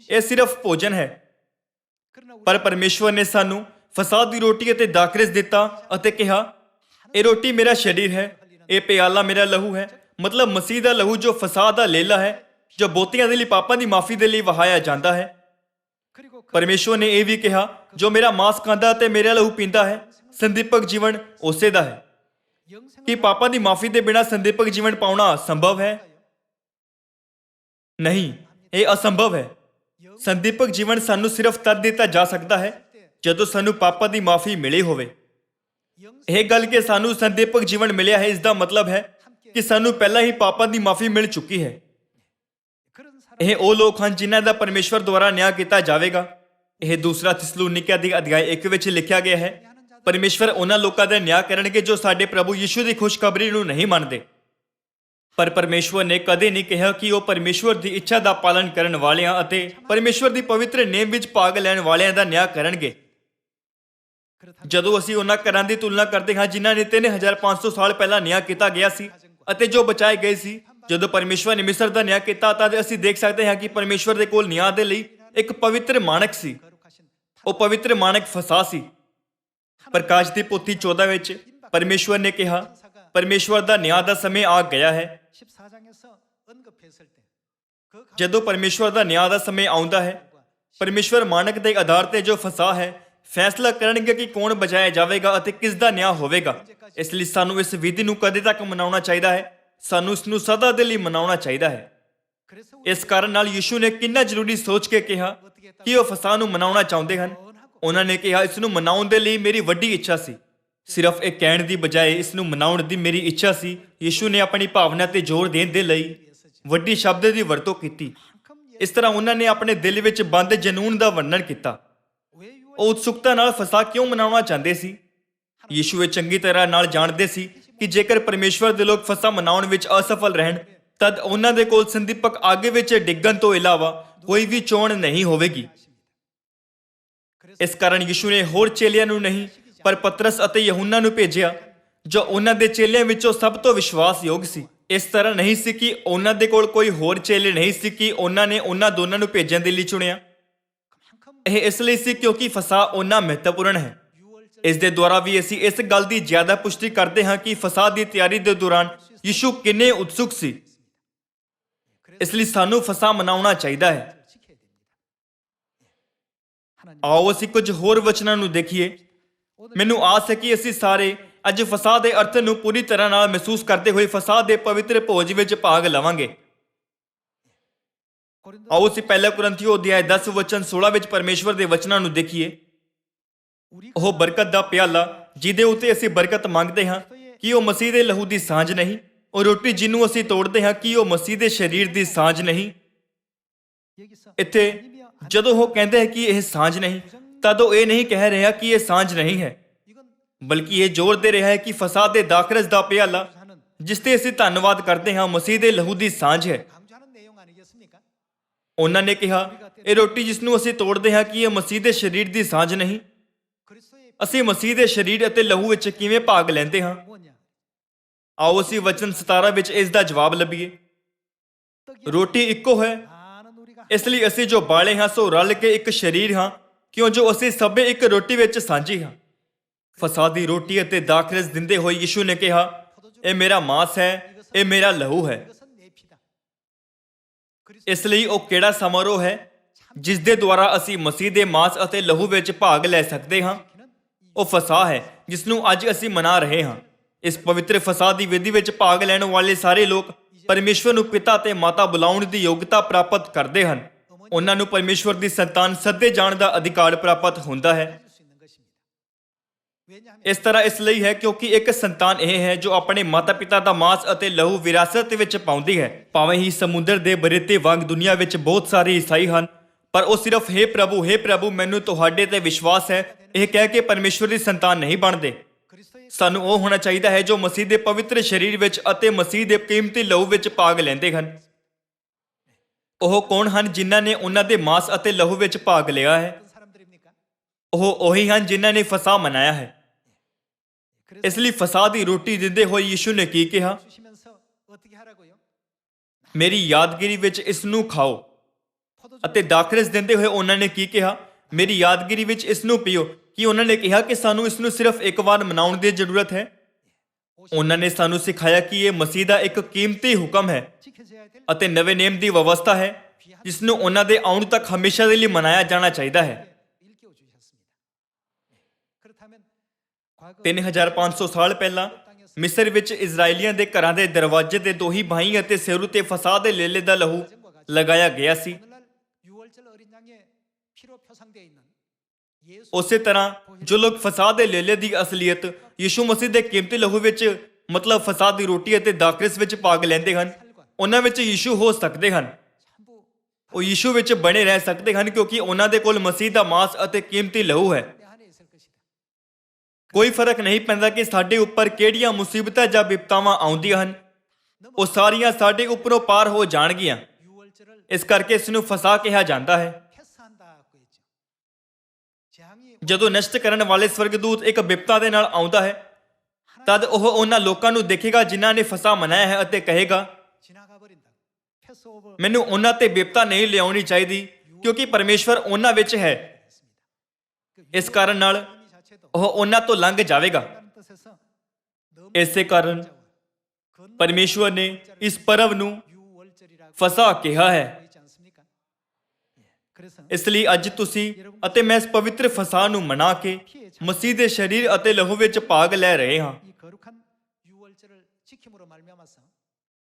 ਇਹ ਸਿਰਫ ਭੋਜਨ ਹੈ। 그러나 ਪਰ ਪਰਮੇਸ਼ਵਰ ਨੇ ਸਾਨੂੰ ਫਸਾਦ ਦੀ ਰੋਟੀ ਅਤੇ ਦਾਖਰਸ ਦਿੱਤਾ ਅਤੇ ਕਿਹਾ ਇਹ ਰੋਟੀ ਮੇਰਾ ਸਰੀਰ ਹੈ, ਇਹ ਪਿਆਲਾ ਮੇਰਾ ਲਹੂ ਹੈ। ਮਤਲਬ ਮਸੀਹ ਦਾ ਲਹੂ ਜੋ ਫਸਾਦ ਦਾ ਲੇਲਾ ਹੈ ਜੋ ਬਹੁਤਿਆਂ ਦੇ ਲਈ ਪਾਪਾਂ ਦੀ ਮਾਫੀ ਦੇ ਲਈ ਵਹਾਇਆ ਜਾਂਦਾ ਹੈ। 그리고 그 ਪਰਮੇਸ਼ਵਰ ਨੇ ਇਹ ਵੀ ਕਿਹਾ ਜੋ ਮੇਰਾ ਮਾंस ਖਾਂਦਾ ਤੇ ਮੇਰਾ ਲਹੂ ਪੀਂਦਾ ਹੈ ਸੰਦੀਪਕ ਜੀਵਨ ਉਸੇ ਦਾ ਹੈ। ਕੀ ਪਾਪਾਂ ਦੀ ਮਾਫੀ ਦੇ ਬਿਨਾਂ ਸੰਦੀਪਕ ਜੀਵਨ ਪਾਉਣਾ ਸੰਭਵ ਹੈ? ਨਹੀਂ, ਇਹ ਅਸੰਭਵ ਹੈ। ਸੰਦੀਪਕ ਜੀਵਨ ਸਾਨੂੰ ਸਿਰਫ ਤਦ ਦਿੱਤਾ ਜਾ ਸਕਦਾ ਹੈ ਜਦੋਂ ਸਾਨੂੰ ਪਾਪਾਂ ਦੀ ਮਾਫੀ ਮਿਲੀ ਹੋਵੇ। ਇਹ ਗੱਲ ਕਿ ਸਾਨੂੰ ਸੰਦੀਪਕ ਜੀਵਨ ਮਿਲਿਆ ਹੈ, ਇਸ ਦਾ ਮਤਲਬ ਹੈ ਕਿ ਸਾਨੂੰ ਪਹਿਲਾਂ ਹੀ ਪਾਪਾਂ ਦੀ ਮਾਫੀ ਮਿਲ ਚੁੱਕੀ ਹੈ। ਇਹ ਉਹ ਲੋਕ ਹਨ ਜਿਨ੍ਹਾਂ ਦਾ ਪਰਮੇਸ਼ਵਰ ਦੁਆਰਾ ਨਿਆਂ ਕੀਤਾ ਜਾਵੇਗਾ। ਇਹ ਦੂਸਰਾ ਥਿਸਲੁਨੀਕੀਆਂ ਦੀ ਅਧਿਆਇ 1 ਵਿੱਚ ਲਿਖਿਆ ਗਿਆ ਹੈ। ਪਰਮੇਸ਼ਵਰ ਉਹਨਾਂ ਲੋਕਾਂ ਦਾ ਨਿਆਂ ਕਰਨਗੇ ਜੋ ਸਾਡੇ ਪ੍ਰਭੂ ਯਿਸੂ ਦੀ ਖੁਸ਼ਖਬਰੀ ਨੂੰ ਨਹੀਂ ਮੰਨਦੇ। ਪਰ ਪਰਮੇਸ਼ਵਰ ਨੇ ਕਦੇ ਨਹੀਂ ਕਿਹਾ ਕਿ ਉਹ ਪਰਮੇਸ਼ਵਰ ਦੀ ਇੱਛਾ ਦਾ ਪਾਲਣ ਕਰਨ ਵਾਲਿਆਂ ਅਤੇ ਪਰਮੇਸ਼ਵਰ ਦੀ ਪਵਿੱਤਰ ਨੇਮ ਵਿੱਚ ਭਾਗ ਲੈਣ ਵਾਲਿਆਂ ਦਾ ਨਿਆਂ ਕਰਨਗੇ। ਜਦੋਂ ਅਸੀਂ ਉਹਨਾਂ ਘਰਾਂ ਦੀ ਤੁਲਨਾ ਕਰਦੇ ਹਾਂ ਜਿਨ੍ਹਾਂ ਨੇ 3500 ਸਾਲ ਪਹਿਲਾਂ ਨਿਆਂ ਕੀਤਾ ਗਿਆ ਸੀ ਅਤੇ ਜੋ ਬਚਾਏ ਗਏ ਸੀ, ਜਦੋਂ ਪਰਮੇਸ਼ਵਰ ਨੇ ਮਿਸਰ ਦਾ ਨਿਆਂ ਕੀਤਾ ਤਾਂ ਅਸੀਂ ਦੇਖ ਸਕਦੇ ਹਾਂ ਕਿ ਪਰਮੇਸ਼ਵਰ ਦੇ ਕੋਲ ਨਿਆਂ ਦੇ ਲਈ ਇੱਕ ਪਵਿੱਤਰ ਮਾਣਕ ਸੀ। ਉਹ ਪਵਿੱਤਰ ਮਾਣਕ ਫਸਾ ਸੀ। ਪ੍ਰਕਾਸ਼ ਦੀ ਪੋਥੀ 14 ਵਿੱਚ ਪਰਮੇਸ਼ਵਰ ਨੇ ਕਿਹਾ, ਪਰਮੇਸ਼ਵਰ ਦਾ ਨਿਆਂ ਦਾ ਸਮੇਂ ਆ ਗਿਆ ਹੈ। ਜਦੋਂ ਪਰਮੇਸ਼ਵਰ ਦਾ ਨਿਆਂ ਦਾ ਸਮੇਂ ਆਉਂਦਾ ਹੈ, ਪਰਮੇਸ਼ਵਰ ਮਾਣਕ ਦੇ ਆਧਾਰ ਤੇ ਜੋ ਫਸਾ ਹੈ ਫੈਸਲਾ ਕਰਨਗੇ ਕਿ ਕੌਣ ਬਚਾਇਆ ਜਾਵੇਗਾ ਅਤੇ ਕਿਸ ਦਾ ਨਿਆਂ ਹੋਵੇਗਾ। ਇਸ ਲਈ ਸਾਨੂੰ ਇਸ ਵਿਧੀ ਨੂੰ ਕਦੇ ਤੱਕ ਮਨਾਉਣਾ ਚਾਹੀਦਾ ਹੈ। ਸਾਨੂੰ ਇਸ ਨੂੰ ਸਦਾ ਦੇ ਲਈ ਮਨਾਉਣਾ ਚਾਹੀਦਾ ਹੈ। ਇਸ ਕਾਰਨ ਨਾਲ ਯਿਸੂ ਨੇ ਕਿੰਨਾ ਜ਼ਰੂਰੀ ਸੋਚ ਕੇ ਕਿਹਾ ਕਿ ਉਹ ਫਸਾਹ ਨੂੰ ਮਨਾਉਣਾ ਚਾਹੁੰਦੇ ਹਨ। ਉਹਨਾਂ ਨੇ ਕਿਹਾ, ਇਸ ਨੂੰ ਮਨਾਉਣ ਦੇ ਲਈ ਮੇਰੀ ਵੱਡੀ ਇੱਛਾ ਸੀ। ਸਿਰਫ ਇਹ ਕਹਿਣ ਦੀ ਬਜਾਏ ਇਸ ਨੂੰ ਮਨਾਉਣ ਦੀ ਮੇਰੀ ਇੱਛਾ ਸੀ। ਯਿਸੂ ਨੇ ਆਪਣੀ ਭਾਵਨਾ ਤੇ ਜ਼ੋਰ ਦੇਣ ਦੇ ਲਈ ਵੱਡੀ ਸ਼ਬਦ ਦੀ ਵਰਤੋਂ ਕੀਤੀ। ਇਸ ਤਰ੍ਹਾਂ ਉਹਨਾਂ ਨੇ ਆਪਣੇ ਦਿਲ ਵਿੱਚ ਬੰਦ ਜਨੂਨ ਦਾ ਵਰਣਨ ਕੀਤਾ। ਉਹ ਉਤਸੁਕਤਾ ਨਾਲ ਫਸਾਹ ਕਿਉਂ ਮਨਾਉਣਾ ਚਾਹੁੰਦੇ ਸੀ? ਯਿਸੂ ਇਹ ਚੰਗੀ ਤਰ੍ਹਾਂ ਨਾਲ ਜਾਣਦੇ ਸੀ ਕਿ ਜੇਕਰ ਪਰਮੇਸ਼ਵਰ ਦੇ ਲੋਕ ਫਸਾਹ ਮਨਾਉਣ ਵਿੱਚ ਅਸਫਲ ਰਹਿਣ ਤਦ ਉਹਨਾਂ ਦੇ ਕੋਲ ਸੰਦੀਪਕ ਅੱਗ ਵਿੱਚ ਡਿੱਗਣ ਤੋਂ ਇਲਾਵਾ ਕੋਈ ਵੀ ਚੋਣ ਨਹੀਂ ਹੋਵੇਗੀ। ਇਸ ਕਾਰਨ ਯਿਸੂ ਨੇ ਹੋਰ ਚੇਲਿਆਂ ਨੂੰ ਨਹੀਂ ਪਰ ਪਤਰਸ ਅਤੇ ਯਹੂਨਾ ਨੂੰ ਭੇਜਿਆ, ਜੋ ਉਹਨਾਂ ਦੇ ਚੇਲਿਆਂ ਵਿੱਚੋਂ ਸਭ ਤੋਂ ਵਿਸ਼ਵਾਸਯੋਗ ਸੀ। ਇਸ ਤਰ੍ਹਾਂ ਨਹੀਂ ਸੀ ਕਿ ਉਹਨਾਂ ਦੇ ਕੋਲ ਕੋਈ ਹੋਰ ਚੇਲੇ ਨਹੀਂ ਸੀ ਕਿ ਉਹਨਾਂ ਨੇ ਉਹਨਾਂ ਦੋਨਾਂ ਨੂੰ ਭੇਜਣ ਦੇ ਲਈ ਚੁਣਿਆ। ਇਹ ਇਸ ਲਈ ਸੀ ਕਿਉਂਕਿ ਫਸਾਹ ਉਹਨਾਂ ਮਹੱਤਵਪੂਰਨ ਹੈ। ਇਸ ਦੇ ਦੁਆਰਾ ਵੀ ਅਸੀਂ ਇਸ ਗੱਲ ਦੀ ਜ਼ਿਆਦਾ ਪੁਸ਼ਟੀ ਕਰਦੇ ਹਾਂ ਕਿ ਫਸਾਹ ਦੀ ਤਿਆਰੀ ਦੇ ਦੌਰਾਨ ਯਿਸੂ ਕਿੰਨੇ ਉਤਸੁਕ ਸੀ। ਇਸ ਲਈ ਸਾਨੂੰ ਫਸਾਹ ਮਨਾਉਣਾ ਚਾਹੀਦਾ ਹੈ। ਆਓ ਅਸੀਂ ਕੁਝ ਹੋਰ ਵਚਨਾਂ ਨੂੰ ਦੇਖੀਏ। ਮੈਨੂੰ ਆਸ ਹੈ ਕਿ ਅਸੀਂ ਸਾਰੇ ਅੱਜ ਫਸਾਹ ਦੇ ਅਰਥ ਨੂੰ ਪੂਰੀ ਤਰ੍ਹਾਂ ਨਾਲ ਮਹਿਸੂਸ ਕਰਦੇ ਹੋਏ ਫਸਾਹ ਦੇ ਪਵਿੱਤਰ ਭੋਜ ਵਿੱਚ ਭਾਗ ਲਵਾਂਗੇ। ਆਓ ਅਸੀਂ ਪਹਿਲਾ ਕੁਰਿੰਥੀਓ ਅਧਿਆਇ 10 ਵਚਨ 16 ਵਿੱਚ ਪਰਮੇਸ਼ਵਰ ਦੇ ਵਚਨਾਂ ਨੂੰ ਦੇਖੀਏ। ਉਹ ਬਰਕਤ ਦਾ ਪਿਆਲਾ ਜਿਹਦੇ ਉੱਤੇ ਅਸੀਂ ਬਰਕਤ ਮੰਗਦੇ ਹਾਂ, ਕੀ ਉਹ ਮਸੀਹ ਦੇ ਲਹੂ ਦੀ ਸਾਂਝ ਨਹੀਂ? ਉਹ ਰੋਟੀ ਜਿਹਨੂੰ ਅਸੀਂ ਤੋੜਦੇ ਹਾਂ, ਕੀ ਉਹ ਮਸੀਹ ਦੇ ਸਰੀਰ ਦੀ ਸਾਂਝ ਨਹੀਂ? ਇੱਥੇ ਜਦੋਂ ਉਹ ਕਹਿੰਦੇ ਹੈ ਕਿ ਇਹ ਸਾਂਝ ਨਹੀਂ, ਤਦ ਉਹ ਇਹ ਨਹੀਂ ਕਹਿ ਰਿਹਾ ਕਿ ਇਹ ਸਾਂਝ ਨਹੀਂ ਹੈ, ਬਲਕਿ ਇਹ ਜ਼ੋਰ ਦੇ ਰਿਹਾ ਹੈ ਕਿ ਫਸਾਹ ਦੇ ਦਾਖਰਸ ਦਾ ਪਿਆਲਾ ਜਿਸ ਤੇ ਅਸੀਂ ਧੰਨਵਾਦ ਕਰਦੇ ਹਾਂ ਮਸੀਹ ਦੇ ਲਹੂ ਦੀ ਸਾਂਝ ਹੈ। ਉਹਨਾਂ ਨੇ ਕਿਹਾ, ਇਹ ਰੋਟੀ ਜਿਸ ਨੂੰ ਅਸੀਂ ਤੋੜਦੇ ਹਾਂ, ਕੀ ਇਹ ਮਸੀਹ ਦੇ ਸਰੀਰ ਦੀ ਸਾਂਝ ਨਹੀਂ? ਅਸੀਂ ਮਸੀਹ ਦੇ ਸਰੀਰ ਅਤੇ ਲਹੂ ਵਿੱਚ ਕਿਵੇਂ ਭਾਗ ਲੈਂਦੇ ਹਾਂ? ਆਓ ਅਸੀਂ ਵਚਨ 17 ਵਿੱਚ ਇਸ ਦਾ ਜਵਾਬ ਲੱਭੀਏ। ਰੋਟੀ ਇੱਕੋ ਹੈ, ਇਸ ਲਈ ਅਸੀਂ ਜੋ ਬਾਲੇ ਹਾਂ ਸੋ ਰਲ ਕੇ ਇੱਕ ਸਰੀਰ ਹਾਂ, ਕਿਉਂ ਜੋ ਅਸੀਂ ਸਭੇ ਇੱਕ ਰੋਟੀ ਵਿੱਚ ਸਾਂਝੀ ਹਾਂ। ਫਸਾਹ ਦੀ ਰੋਟੀ ਅਤੇ ਦਾਖਰਸ ਦਿੰਦੇ ਹੋਏ ਯਿਸੂ ਨੇ ਕਿਹਾ, ਇਹ ਮੇਰਾ ਮਾਂਸ ਹੈ, ਇਹ ਮੇਰਾ ਲਹੂ ਹੈ। ਇਸ ਲਈ ਉਹ ਕਿਹੜਾ ਸਮਾਰੋਹ ਹੈ ਜਿਸ ਦੇ ਦੁਆਰਾ ਅਸੀਂ ਮਸੀਹ ਦੇ ਮਾਂਸ ਅਤੇ ਲਹੂ ਵਿੱਚ ਭਾਗ ਲੈ ਸਕਦੇ ਹਾਂ? ਉਹ ਫਸਾਹ ਹੈ ਜਿਸ ਨੂੰ ਅੱਜ ਅਸੀਂ ਮਨਾ ਰਹੇ ਹਾਂ। ਇਸ ਪਵਿੱਤਰ ਫਸਾਹ ਦੀ ਵਿਧੀ ਵਿੱਚ ਭਾਗ ਲੈਣ ਵਾਲੇ ਸਾਰੇ ਲੋਕ ਪਰਮੇਸ਼ਵਰ ਨੂੰ ਪਿਤਾ ਤੇ ਮਾਤਾ ਬੁਲਾਉਣ ਦੀ ਯੋਗਤਾ ਪ੍ਰਾਪਤ ਕਰਦੇ ਹਨ। ਉਹਨਾਂ ਨੂੰ ਪਰਮੇਸ਼ਵਰ ਦੀ ਸੰਤਾਨ ਸੱਦੇ ਜਾਣ ਦਾ ਅਧਿਕਾਰ ਪ੍ਰਾਪਤ ਹੁੰਦਾ ਹੈ। ਇਸ ਤਰ੍ਹਾਂ ਇਸ ਲਈ ਹੈ ਕਿਉਂਕਿ ਇੱਕ ਸੰਤਾਨ ਇਹ ਹੈ ਜੋ ਆਪਣੇ ਮਾਤਾ ਪਿਤਾ ਦਾ ਮਾਂਸ ਅਤੇ ਲਹੂ ਵਿਰਾਸਤ ਵਿੱਚ ਪਾਉਂਦੀ ਹੈ। ਭਾਵੇਂ ਹੀ ਸਮੁੰਦਰ ਦੇ ਬਰੇਤੇ ਵਾਂਗ ਦੁਨੀਆ ਵਿੱਚ ਬਹੁਤ ਸਾਰੇ ਈਸਾਈ ਹਨ, ਪਰ ਉਹ ਸਿਰਫ ਹੇ ਪ੍ਰਭੂ ਮੈਨੂੰ ਤੁਹਾਡੇ ਤੇ ਵਿਸ਼ਵਾਸ ਹੈ ਇਹ ਕਹਿ ਕੇ ਪਰਮੇਸ਼ਵਰ ਦੀ ਸੰਤਾਨ ਨਹੀਂ ਬਣਦੇ। ਸਾਨੂੰ ਉਹ ਹੋਣਾ ਚਾਹੀਦਾ ਹੈ ਜੋ ਮਸੀਹ ਦੇ ਪਵਿੱਤਰ ਸਰੀਰ ਵਿੱਚ ਅਤੇ ਮਸੀਹ ਦੇ ਕੀਮਤੀ ਲਹੂ ਵਿੱਚ ਭਾਗ ਲੈਂਦੇ ਹਨ। ਉਹ ਕੌਣ ਹਨ ਜਿਨ੍ਹਾਂ ਨੇ ਉਹਨਾਂ ਦੇ ਮਾਂਸ ਅਤੇ ਲਹੂ ਵਿੱਚ ਭਾਗ ਲਿਆ ਹੈ? ਉਹ ਉਹੀ ਹਨ ਜਿਨ੍ਹਾਂ ਨੇ ਫਸਾਹ ਮਨਾਇਆ ਹੈ। ਇਸ ਲਈ ਫਸਾਹ ਦੀ ਰੋਟੀ ਦਿੰਦੇ ਹੋਏ ਯਿਸੂ ਨੇ ਕੀ ਕਿਹਾ? ਮੇਰੀ ਯਾਦਗਿਰੀ ਵਿੱਚ ਇਸ ਨੂੰ ਖਾਓ। ਅਤੇ ਦਾਖਰਸ ਦਿੰਦੇ ਹੋਏ ਉਹਨਾਂ ਨੇ ਕੀ ਕਿਹਾ? ਮੇਰੀ ਯਾਦਗਿਰੀ ਵਿੱਚ ਇਸ ਨੂੰ ਪੀਓ। ਕੀ ਉਹਨਾਂ ਨੇ ਕਿਹਾ ਕਿ ਸਾਨੂੰ ਇਸ ਨੂੰ ਸਿਰਫ ਇੱਕ ਵਾਰ ਮਨਾਉਣ ਦੀ ਜ਼ਰੂਰਤ ਹੈ? ਉਹਨਾਂ ਨੇ ਸਾਨੂੰ ਸਿਖਾਇਆ ਕਿ ਇਹ ਮਸੀਹ ਦਾ ਇੱਕ ਕੀਮਤੀ ਹੁਕਮ ਹੈ ਅਤੇ ਨਵੇਂ ਨੇਮ ਦੀ ਵਿਵਸਥਾ ਹੈ ਜਿਸ ਨੂੰ ਉਹਨਾਂ ਦੇ ਆਉਣ ਤੱਕ ਹਮੇਸ਼ਾ ਦੇ ਲਈ ਮਨਾਇਆ ਜਾਣਾ ਚਾਹੀਦਾ ਹੈ। 3500 ਸਾਲ ਪਹਿਲਾਂ ਮਿਸਰ ਵਿੱਚ ਇਜ਼ਰਾਈਲੀਆਂ ਦੇ ਘਰਾਂ ਦੇ ਦਰਵਾਜ਼ੇ ਤੇ ਦੋਹੀ ਭਾਈ ਅਤੇ ਸਿਰ ਉੱਤੇ ਫਸਾ ਦੇ ਲੇਲੇ ਦਾ ਲਹੂ ਲਗਾਇਆ ਗਿਆ ਸੀ। 오늘날 유월절 어린 양의 피로 표상되어 있는 예수 ਉਸੇ ਤਰ੍ਹਾਂ ਜੋ ਲੋਕ ਫਸਾ ਦੇ ਲੇਲੇ ਦੀ ਅਸਲੀਅਤ ਯਿਸੂ ਮਸੀਹ ਦੇ ਕੀਮਤੀ ਲਹੂ ਵਿੱਚ ਮਤਲਬ ਫਸਾ ਦੀ ਰੋਟੀ ਅਤੇ ਦਾਖਰਸ ਵਿੱਚ ਭਾਗ ਲੈਂਦੇ ਹਨ, ਉਹਨਾਂ ਵਿੱਚ ਯਿਸੂ ਹੋ ਸਕਦੇ ਹਨ। 전부 ਉਹ ਯਿਸੂ ਵਿੱਚ ਬਣੇ ਰਹਿ ਸਕਦੇ ਹਨ ਕਿਉਂਕਿ ਉਹਨਾਂ ਦੇ ਕੋਲ ਮਸੀਹ ਦਾ ਮਾਂਸ ਅਤੇ ਕੀਮਤੀ ਲਹੂ ਹੈ। 내 안에 있을 것이다. ਕੋਈ ਫਰਕ ਨਹੀਂ ਪੈਂਦਾ ਕਿ ਸਾਡੇ ਉੱਪਰ ਕਿਹੜੀਆਂ ਮੁਸੀਬਤਾਂ ਜਾਂ ਵਿਪਤਾਵਾਂ ਆਉਂਦੀਆਂ ਹਨ, ਉਹ ਸਾਰੀਆਂ ਸਾਡੇ ਉੱਪਰੋਂ ਪਾਰ ਹੋ ਜਾਣਗੀਆਂ। 유월절을 ਇਸ ਕਰਕੇ ਇਸ ਨੂੰ ਫਸਾ ਕਿਹਾ ਜਾਂਦਾ ਹੈ। 패스한다고 했죠. 재앙이 ਜਦੋਂ ਨਸ਼ਟ ਕਰਨ ਵਾਲੇ ਸਵਰਗਦੂਤ ਇੱਕ ਵਿਪਤਾ ਦੇ ਨਾਲ ਆਉਂਦਾ ਹੈ ਤਦ ਉਹ ਉਹਨਾਂ ਲੋਕਾਂ ਨੂੰ ਦੇਖੇਗਾ ਜਿਨ੍ਹਾਂ ਨੇ ਫਸਾ ਮਨਾਇਆ ਹੈ ਅਤੇ ਕਹੇਗਾ 지나가 버린다. 패스오버 ਮੈਨੂੰ ਉਹਨਾਂ ਤੇ ਵਿਪਤਾ ਨਹੀਂ ਲਿਆਉਣੀ ਚਾਹੀਦੀ ਕਿਉਂਕਿ ਪਰਮੇਸ਼ਵਰ ਉਹਨਾਂ ਵਿੱਚ ਹੈ। ਇਸ ਕਾਰਨ ਨਾਲ 의미 자체도 ਉਹ ਉਹਨਾਂ ਤੋਂ ਲੰਘ ਜਾਵੇਗਾ। 라는 뜻에서 너무 ਇਸੇ ਕਾਰਨ 건 ਪਰਮੇਸ਼ਵਰ ਨੇ ਇਸ ਪਰਵ ਨੂੰ 유월절이라고 ਫਸਾ ਕਿਹਾ ਹੈ। 있지 않습니까? 예. 그래서 ਇਸ ਲਈ ਅੱਜ ਤੁਸੀਂ ਅਤੇ ਮੈਂ ਇਸ ਪਵਿੱਤਰ ਫਸਾ ਨੂੰ ਮਨਾ ਕੇ ਮਸੀਹ ਦੇ ਸਰੀਰ ਅਤੇ ਲਹੂ ਵਿੱਚ ਭਾਗ ਲੈ ਰਹੇ ਹਾਂ। 이 거룩한 유월절을 지킴으로 말미암아서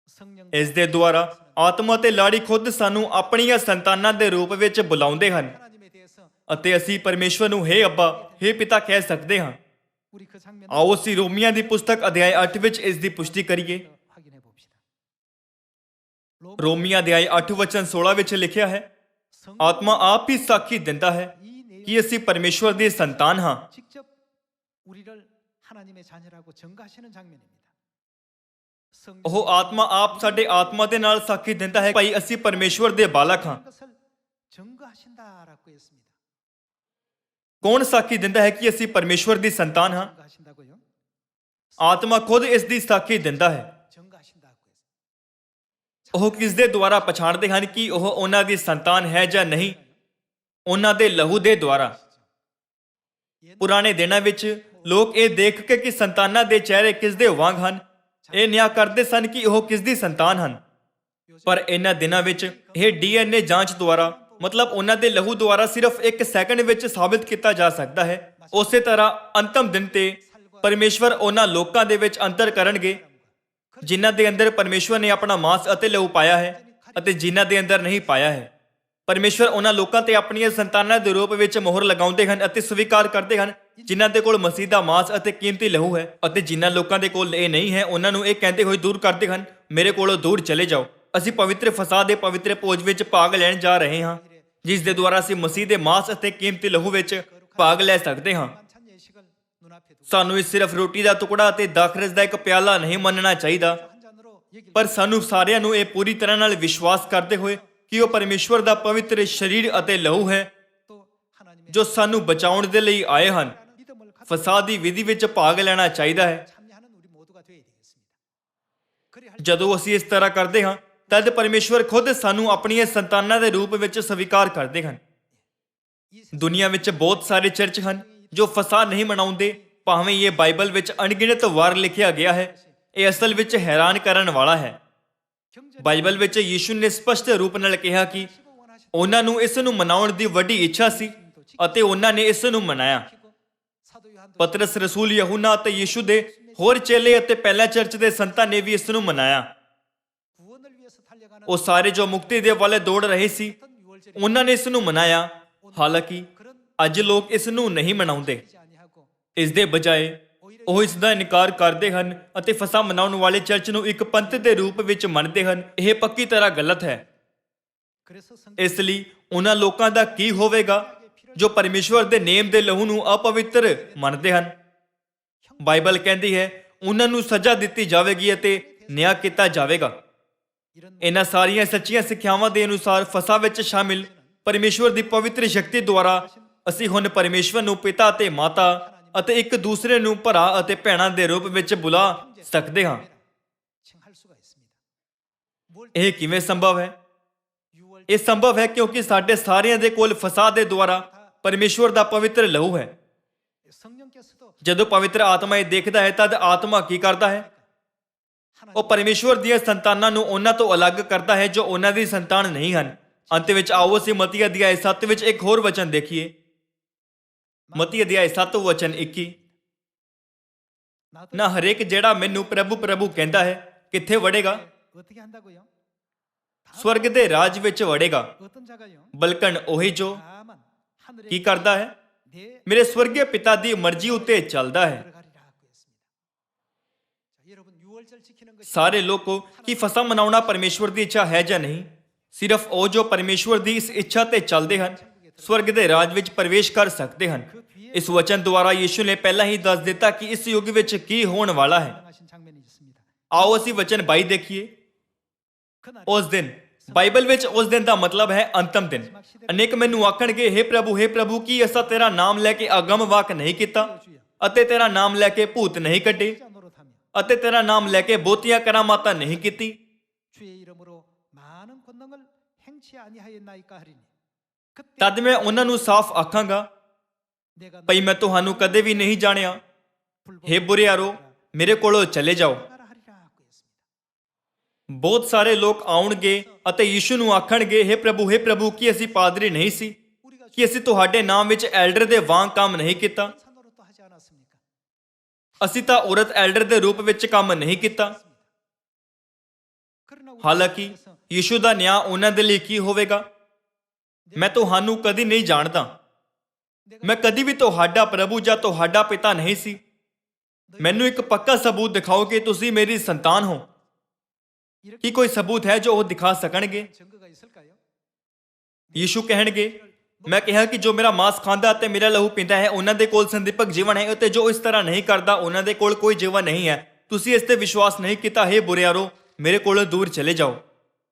성령 ਇਸ ਦੇ ਦੁਆਰਾ ਆਤਮਾ ਤੇ ਲਾੜੀ ਖੁਦ ਸਾਨੂੰ ਆਪਣੀਆਂ ਸੰਤਾਨਾਂ ਦੇ ਰੂਪ ਵਿੱਚ ਬੁਲਾਉਂਦੇ ਹਨ 하나님에 대해서 ਅਤੇ ਅਸੀਂ ਪਰਮੇਸ਼ਵਰ ਨੂੰ ਹੇ ਅੱਬਾ ਹੇ ਪਿਤਾ ਕਹਿ ਸਕਦੇ ਹਾਂ। 우리 그 장면 ਆਓ ਅਸੀਂ ਰੋਮੀਆਂ ਦੀ ਪੁਸਤਕ ਅਧਿਆਇ 8 ਵਿੱਚ ਇਸ ਦੀ ਪੁਸ਼ਟੀ ਕਰੀਏ। 확인해 봅시다. ਰੋਮੀਆਂ ਅਧਿਆਇ 8 ਵਚਨ 16 ਵਿੱਚ ਲਿਖਿਆ ਹੈ, ਆਤਮਾ ਆਪ ਹੀ ਸਾਖੀ ਦਿੰਦਾ ਹੈ 이 내용 ਕਿ ਅਸੀਂ ਪਰਮੇਸ਼ਵਰ ਦੇ ਸੰਤਾਨ ਹਾਂ। 직접 우리를 하나님의 자녀라고 증거하시는 장면입니다. ਉਹ ਆਤਮਾ ਆਪ ਸਾਡੇ ਆਤਮਾ ਦੇ ਨਾਲ ਸਾਖੀ ਦਿੰਦਾ ਹੈ ਭਾਈ ਅਸੀਂ ਪਰਮੇਸ਼ਵਰ ਦੇ ਬਾਲਕ ਹਾਂ। 것을 증거하신다라고 했습니다. ਕੌਣ ਸਾਖੀ ਦਿੰਦਾ ਹੈ ਕਿ ਅਸੀਂ ਪਰਮੇਸ਼ਵਰ ਦੀ ਸੰਤਾਨ ਹਾਂ? 증거하신다고요? ਆਤਮਾ ਖੁਦ ਇਸ ਦੀ ਸਾਖੀ ਦਿੰਦਾ ਹੈ। 증거하신다고 했어요. ਉਹ ਕਿਸ ਦੇ ਦੁਆਰਾ ਪਛਾਣਦੇ ਹਨ ਕਿ ਉਹ ਉਹਨਾਂ ਦੀ ਸੰਤਾਨ ਹੈ ਜਾਂ ਨਹੀਂ? ਉਹਨਾਂ ਦੇ ਲਹੂ ਦੇ ਦੁਆਰਾ। ਪੁਰਾਣੇ ਦਿਨਾਂ ਵਿੱਚ ਲੋਕ ਇਹ ਦੇਖ ਕੇ ਕਿ ਸੰਤਾਨਾਂ ਦੇ ਚਿਹਰੇ ਕਿਸ ਦੇ ਵਾਂਗ ਹਨ ਇਹ ਨਿਆਂ ਕਰਦੇ ਸਨ ਕਿ ਉਹ ਕਿਸ ਦੀ ਸੰਤਾਨ ਹਨ। ਪਰ ਇਹਨਾਂ ਦਿਨਾਂ ਵਿੱਚ ਇਹ ਡੀਐਨਏ ਜਾਂਚ ਦੁਆਰਾ ਮਤਲਬ ਉਹਨਾਂ ਦੇ ਲਹੂ ਦੁਆਰਾ ਸਿਰਫ 1 ਸੈਕਿੰਡ ਵਿੱਚ ਸਾਬਿਤ ਕੀਤਾ ਜਾ ਸਕਦਾ ਹੈ। ਉਸੇ ਤਰ੍ਹਾਂ ਅੰਤਮ ਦਿਨ ਤੇ ਪਰਮੇਸ਼ਵਰ ਉਹਨਾਂ ਲੋਕਾਂ ਦੇ ਵਿੱਚ ਅੰਤਰ ਕਰਨਗੇ ਜਿਨ੍ਹਾਂ ਦੇ ਅੰਦਰ ਪਰਮੇਸ਼ਵਰ ਨੇ ਆਪਣਾ ਮਾਂਸ ਅਤੇ ਲਹੂ ਪਾਇਆ ਹੈ ਅਤੇ ਜਿਨ੍ਹਾਂ ਦੇ ਅੰਦਰ ਨਹੀਂ ਪਾਇਆ ਹੈ। ਪਰਮੇਸ਼ਵਰ ਉਹਨਾਂ ਲੋਕਾਂ ਤੇ ਆਪਣੀਆਂ ਸੰਤਾਨਾਂ ਦੇ ਰੂਪ ਵਿੱਚ ਮੋਹਰ ਲਗਾਉਂਦੇ ਹਨ ਅਤੇ ਸਵੀਕਾਰ ਕਰਦੇ ਹਨ ਜਿਨ੍ਹਾਂ ਦੇ ਕੋਲ ਮਸੀਹ ਦਾ ਮਾਂਸ ਅਤੇ ਕੀਮਤੀ ਲਹੂ ਹੈ ਅਤੇ ਜਿਨ੍ਹਾਂ ਲੋਕਾਂ ਦੇ ਕੋਲ ਇਹ ਨਹੀਂ ਹੈ ਉਹਨਾਂ ਨੂੰ ਇਹ ਕਹਿੰਦੇ ਹੋਏ ਦੂਰ ਕਰਦੇ ਹਨ ਮੇਰੇ ਕੋਲੋਂ ਦੂਰ ਚਲੇ ਜਾਓ। ਅਸੀਂ ਪਵਿੱਤਰ ਫਸਾ ਦੇ ਪਵਿੱਤਰ ਭੋਜ ਵਿੱਚ ਭਾਗ ਲੈਣ ਜਾ ਰਹੇ ਹਾਂ ਜਿਸ ਦੇ ਦੁਆਰਾ ਅਸੀਂ ਮਸੀਹ ਦੇ ਮਾਂਸ ਅਤੇ ਕੀਮਤੀ ਲਹੂ ਵਿੱਚ ਭਾਗ ਲੈ ਸਕਦੇ ਹਾਂ। 만찬 예식을 눈앞에 두고 ਸਾਨੂੰ ਇਹ ਸਿਰਫ ਰੋਟੀ ਦਾ ਟੁਕੜਾ ਅਤੇ ਦਾਖਰਸ ਦਾ ਇੱਕ ਪਿਆਲਾ ਨਹੀਂ ਮੰਨਣਾ ਚਾਹੀਦਾ 한 잔으로 얘기를 ਪਰ ਸਾਨੂੰ ਸਾਰਿਆਂ ਨੂੰ ਇਹ ਪੂਰੀ ਤਰ੍ਹਾਂ ਨਾਲ ਵਿਸ਼ਵਾਸ ਕਰਦੇ ਹੋਏ ਕਿ ਉਹ ਪਰਮੇਸ਼ਵਰ ਦਾ ਪਵਿੱਤਰ ਸਰੀਰ ਅਤੇ ਲਹੂ ਹੈ 또 하나님의 ਜੋ ਸਾਨੂੰ ਬਚਾਉਣ ਦੇ ਲਈ ਆਏ ਹਨ। 믿음을 갖고 ਫਸਾਦ ਦੀ ਵਿਧੀ ਵਿੱਚ ਭਾਗ ਲੈਣਾ ਚਾਹੀਦਾ ਹੈ। 참여하는 우리 모두가 되어야 되겠습니다. 그래 할 ਜਦੋਂ ਅਸੀਂ ਇਸ ਤਰ੍ਹਾਂ ਕਰਦੇ ਹਾਂ ਤਦ ਪਰਮੇਸ਼ਵਰ ਖੁਦ ਸਾਨੂੰ ਆਪਣੀਆਂ ਸੰਤਾਨਾਂ ਦੇ ਰੂਪ ਵਿੱਚ ਸਵੀਕਾਰ ਕਰਦੇ ਹਨ। 이 ਦੁਨੀਆ ਵਿੱਚ ਬਹੁਤ ਸਾਰੇ ਚਰਚ ਹਨ ਜੋ ਫਸਾਦ ਨਹੀਂ ਮਨਾਉਂਦੇ ਭਾਵੇਂ ਇਹ ਬਾਈਬਲ ਵਿੱਚ ਅਣਗਿਣਤ ਵਾਰ ਲਿਖਿਆ ਗਿਆ ਹੈ। ਇਹ ਅਸਲ ਵਿੱਚ ਹੈਰਾਨ ਕਰਨ ਵਾਲਾ ਹੈ। 경제 ਬਾਈਬਲ ਵਿੱਚ ਯੀਸ਼ੂ ਨੇ ਸਪਸ਼ਟ ਰੂਪ ਨਾਲ ਕਿਹਾ ਕਿ 원하시고 ਉਹਨਾਂ ਨੂੰ ਇਸ ਨੂੰ ਮਨਾਉਣ ਦੀ ਵੱਡੀ ਇੱਛਾ ਸੀ ਅਤੇ ਉਹਨਾਂ ਨੇ ਇਸ ਨੂੰ ਮਨਾਇਆ। 사도 요한도 ਪਤਰਸ ਰਸੂਲ ਯਹੂਨਾ ਅਤੇ ਯੀਸ਼ੂ ਦੇ ਹੋਰ ਚੇਲੇ ਅਤੇ ਪਹਿਲਾ ਚਰਚ ਦੇ ਸੰਤਾਂ ਨੇ ਵੀ ਇਸ ਨੂੰ ਮਨਾਇਆ। 구원을 위해서 달려가는 ਉਹ ਸਾਰੇ ਜੋ ਮੁਕਤੀ ਦੇ ਵੱਲ ਦੌੜ ਰਹੇ ਸੀ 유월절에 ਉਹਨਾਂ ਨੇ ਇਸ ਨੂੰ ਮਨਾਇਆ। ਹਾਲਾਂਕਿ 그런 ਅੱਜ ਲੋਕ ਇਸ ਨੂੰ ਨਹੀਂ ਮਨਾਉਂਦੇ। 하지 아니하고 ਇਸ ਦੇ ਬਜਾਏ ਉਹ ਇਸ ਦਾ ਇਨਕਾਰ ਕਰਦੇ ਹਨ ਅਤੇ ਫਸਾ ਮਨਾਉਣ ਵਾਲੇ ਚਰਚ ਨੂੰ ਇੱਕ ਪੰਥ ਦੇ ਰੂਪ ਵਿੱਚ ਮੰਨਦੇ ਹਨ। ਇਹ ਪੱਕੀ ਤਰ੍ਹਾਂ ਗਲਤ ਹੈ। 그래서 성 ਇਸ ਲਈ ਉਹਨਾਂ ਲੋਕਾਂ ਦਾ ਕੀ ਹੋਵੇਗਾ ਜੋ ਪਰਮੇਸ਼ਵਰ ਦੇ ਨੇਮ ਦੇ ਲਹੂ ਨੂੰ ਅਪਵਿੱਤਰ ਮੰਨਦੇ ਹਨ? ਬਾਈਬਲ ਕਹਿੰਦੀ ਹੈ ਉਹਨਾਂ ਨੂੰ ਸਜ਼ਾ ਦਿੱਤੀ ਜਾਵੇਗੀ ਅਤੇ ਨਿਆਂ ਕੀਤਾ ਜਾਵੇਗਾ। 이런 ਇਹਨਾਂ ਸਾਰੀਆਂ ਸੱਚੀਆਂ ਸਿੱਖਿਆਵਾਂ ਦੇ ਅਨੁਸਾਰ ਫਸਾ ਵਿੱਚ ਸ਼ਾਮਿਲ ਪਰਮੇਸ਼ਵਰ ਦੀ ਪਵਿੱਤਰ ਸ਼ਕਤੀ ਦੁਆਰਾ ਅਸੀਂ ਹੁਣ ਪਰਮੇਸ਼ਵਰ ਨੂੰ ਪਿਤਾ ਅਤੇ ਮਾਤਾ ਅਤੇ ਇੱਕ ਦੂਸਰੇ ਨੂੰ ਭਰਾ ਅਤੇ ਭੈਣਾਂ ਦੇ ਰੂਪ ਵਿੱਚ ਬੁਲਾ ਸਕਦੇ ਹਾਂ। 칭할 수가 있습니다. 뭘 ਇਹ ਕਿਵੇਂ ਸੰਭਵ ਹੈ? 유월 ਇਹ ਸੰਭਵ ਹੈ ਕਿਉਂਕਿ ਸਾਡੇ ਸਾਰਿਆਂ ਦੇ ਕੋਲ ਫਸਾ ਦੇ ਦੁਆਰਾ ਪਰਮੇਸ਼ਵਰ ਦਾ ਪਵਿੱਤਰ ਲਹੂ ਹੈ। 성령께서도 ਜਦੋਂ ਪਵਿੱਤਰ ਆਤਮਾ ਇਹ ਦੇਖਦਾ ਹੈ ਤਦ ਆਤਮਾ ਕੀ ਕਰਦਾ ਹੈ? ਉਹ ਪਰਮੇਸ਼ਵਰ ਦੀਆਂ ਸੰਤਾਨਾਂ ਨੂੰ ਉਹਨਾਂ ਤੋਂ ਅਲੱਗ ਕਰਦਾ ਹੈ ਜੋ ਉਹਨਾਂ ਦੀ ਸੰਤਾਨ ਨਹੀਂ ਹਨ। ਅੰਤ ਵਿੱਚ ਆਓ ਅਸੀਂ ਮਤੀ ਅਧਿਆਇ 7 ਵਿੱਚ ਇੱਕ ਹੋਰ ਵਚਨ ਦੇਖੀਏ। ਮਤੀ ਅਧਿਆਇ 7 ਵਚਨ 21 나도 ਨਾ ਹਰੇਕ ਜਿਹੜਾ ਮੈਨੂੰ ਪ੍ਰਭੂ ਪ੍ਰਭੂ ਕਹਿੰਦਾ ਹੈ ਕਿੱਥੇ ਵੜੇਗਾ? 어떻게 한다고요? ਸਵਰਗ ਦੇ ਰਾਜ ਵਿੱਚ ਵੜੇਗਾ। 어떤 자가요? ਬਲਕਨ ਉਹੀ ਜੋ 다만 하늘에 ਕੀ ਕਰਦਾ ਹੈ? 내 ਮੇਰੇ ਸਵਰਗੀ ਪਿਤਾ ਦੀ ਮਰਜ਼ੀ ਉੱਤੇ ਚੱਲਦਾ ਹੈ। 들어가리라고 했습니다. 자, 여러분 6월절 지키는 것이 ਸਾਰੇ ਲੋਕੋ ਕੀ ਫਸਾ ਮਨਾਉਣਾ ਪਰਮੇਸ਼ਵਰ ਦੀ ਇੱਛਾ ਹੈ ਜਾਂ ਨਹੀਂ? ਸਿਰਫ ਉਹ ਜੋ ਪਰਮੇਸ਼ਵਰ ਦੀ ਇਸ ਇੱਛਾ ਤੇ ਚੱਲਦੇ ਹਨ ਸਵਰਗ ਦੇ ਰਾਜ ਵਿੱਚ ਪ੍ਰਵੇਸ਼ ਕਰ ਸਕਦੇ ਹਨ। ਇਸ ਵਚਨ ਦੁਆਰਾ ਯੀਸ਼ੂ ਨੇ ਪਹਿਲਾਂ ਹੀ ਦੱਸ ਦਿੱਤਾ ਕਿ ਇਸ ਯੁੱਗ ਵਿੱਚ ਕੀ ਹੋਣ ਵਾਲਾ ਹੈ। 하신 장면이 있습니다. ਆਓ ਅਸੀਂ ਵਚਨ 22 ਦੇਖੀਏ। 그날 ਉਸ ਦਿਨ ਬਾਈਬਲ ਵਿੱਚ ਉਸ ਦਿਨ ਦਾ ਮਤਲਬ ਹੈ ਅੰਤਮ ਦਿਨ। ਅਨੇਕ ਮੈਨੂੰ ਆਖਣਗੇ हे ਪ੍ਰਭੂ ਕੀ ਅਸਾਂ ਤੇਰਾ ਨਾਮ ਲੈ ਕੇ ਅਗਮ ਵਾਕ ਨਹੀਂ ਕੀਤਾ ਅਤੇ ਤੇਰਾ ਨਾਮ ਲੈ ਕੇ ਭੂਤ ਨਹੀਂ ਕੱਢੇ 자 노릇하며 ਅਤੇ ਤੇਰਾ ਨਾਮ ਲੈ ਕੇ ਬਹੁਤੀਆਂ ਕਰਾਮਾਤਾਂ ਨਹੀਂ ਕੀਤੀ। 주의 이름으로 많은 권능을 행치 아니하였나이까 하리니 그때 ਤਦ ਮੈਂ ਉਹਨਾਂ ਨੂੰ ਸਾਫ਼ ਆਖਾਂਗਾ 내가 ਭਈ ਮੈਂ ਤੁਹਾਨੂੰ ਕਦੇ ਵੀ ਨਹੀਂ ਜਾਣਿਆ। हे ਬੁਰਿਆਰੋ ਮੇਰੇ ਕੋਲੋਂ ਚਲੇ ਜਾਓ। 하라 하리라고 했습니다. ਬਹੁਤ ਸਾਰੇ ਲੋਕ ਆਉਣਗੇ ਅਤੇ ਯੀਸ਼ੂ ਨੂੰ ਆਖਣਗੇ हे ਪ੍ਰਭੂ ਕੀ ਅਸੀਂ ਪਾਦਰੀ ਨਹੀਂ ਸੀ 우리가 ਕਿ ਅਸੀਂ ਤੁਹਾਡੇ ਨਾਮ ਵਿੱਚ ਐਲਡਰ ਦੇ ਵਾਂਗ ਕੰਮ ਨਹੀਂ ਕੀਤਾ? 산으로도 하지 않았습니까? ਅਸੀਂ ਤਾਂ ਔਰਤ ਐਲਡਰ ਦੇ ਰੂਪ ਵਿੱਚ ਕੰਮ ਨਹੀਂ ਕੀਤਾ। 그러나 우리 ਹਾਲਾਂਕਿ 하나님께서 ਯੀਸ਼ੂ ਦਾ ਨਿਆਂ ਉਹਨਾਂ ਦੇ ਲਈ ਕੀ ਹੋਵੇਗਾ? ਮੈਂ ਤੁਹਾਨੂੰ ਕਦੀ ਨਹੀਂ ਜਾਣਦਾ। ਮੈਂ ਕਦੀ ਵੀ ਤੁਹਾਡਾ ਪ੍ਰਭੂ ਜਾਂ ਤੁਹਾਡਾ ਪਿਤਾ ਨਹੀਂ ਸੀ। ਮੈਨੂੰ ਇੱਕ ਪੱਕਾ ਸਬੂਤ ਦਿਖਾਓ ਕਿ ਤੁਸੀਂ ਮੇਰੀ ਸੰਤਾਨ ਹੋ। 이렇게 ਕੀ ਕੋਈ ਸਬੂਤ ਹੈ ਜੋ ਉਹ ਦਿਖਾ ਸਕਣਗੇ? 증거가 있을까요? ਯੀਸ਼ੂ ਕਹਿਣਗੇ ਮੈਂ ਕਿਹਾ ਕਿ ਜੋ ਮੇਰਾ ਮਾंस ਖਾਂਦਾ ਅਤੇ ਮੇਰਾ ਲਹੂ ਪੀਂਦਾ ਹੈ ਉਹਨਾਂ ਦੇ ਕੋਲ ਸੰਦੀਪਕ ਜੀਵਨ ਹੈ ਅਤੇ ਜੋ ਇਸ ਤਰ੍ਹਾਂ ਨਹੀਂ ਕਰਦਾ ਉਹਨਾਂ ਦੇ ਕੋਲ ਕੋਈ ਜੀਵਨ ਨਹੀਂ ਹੈ। ਤੁਸੀਂ ਇਸ ਤੇ ਵਿਸ਼ਵਾਸ ਨਹੀਂ ਕੀਤਾ। हे ਬੁਰਿਆਰੋ ਮੇਰੇ ਕੋਲੋਂ ਦੂਰ ਚਲੇ ਜਾਓ।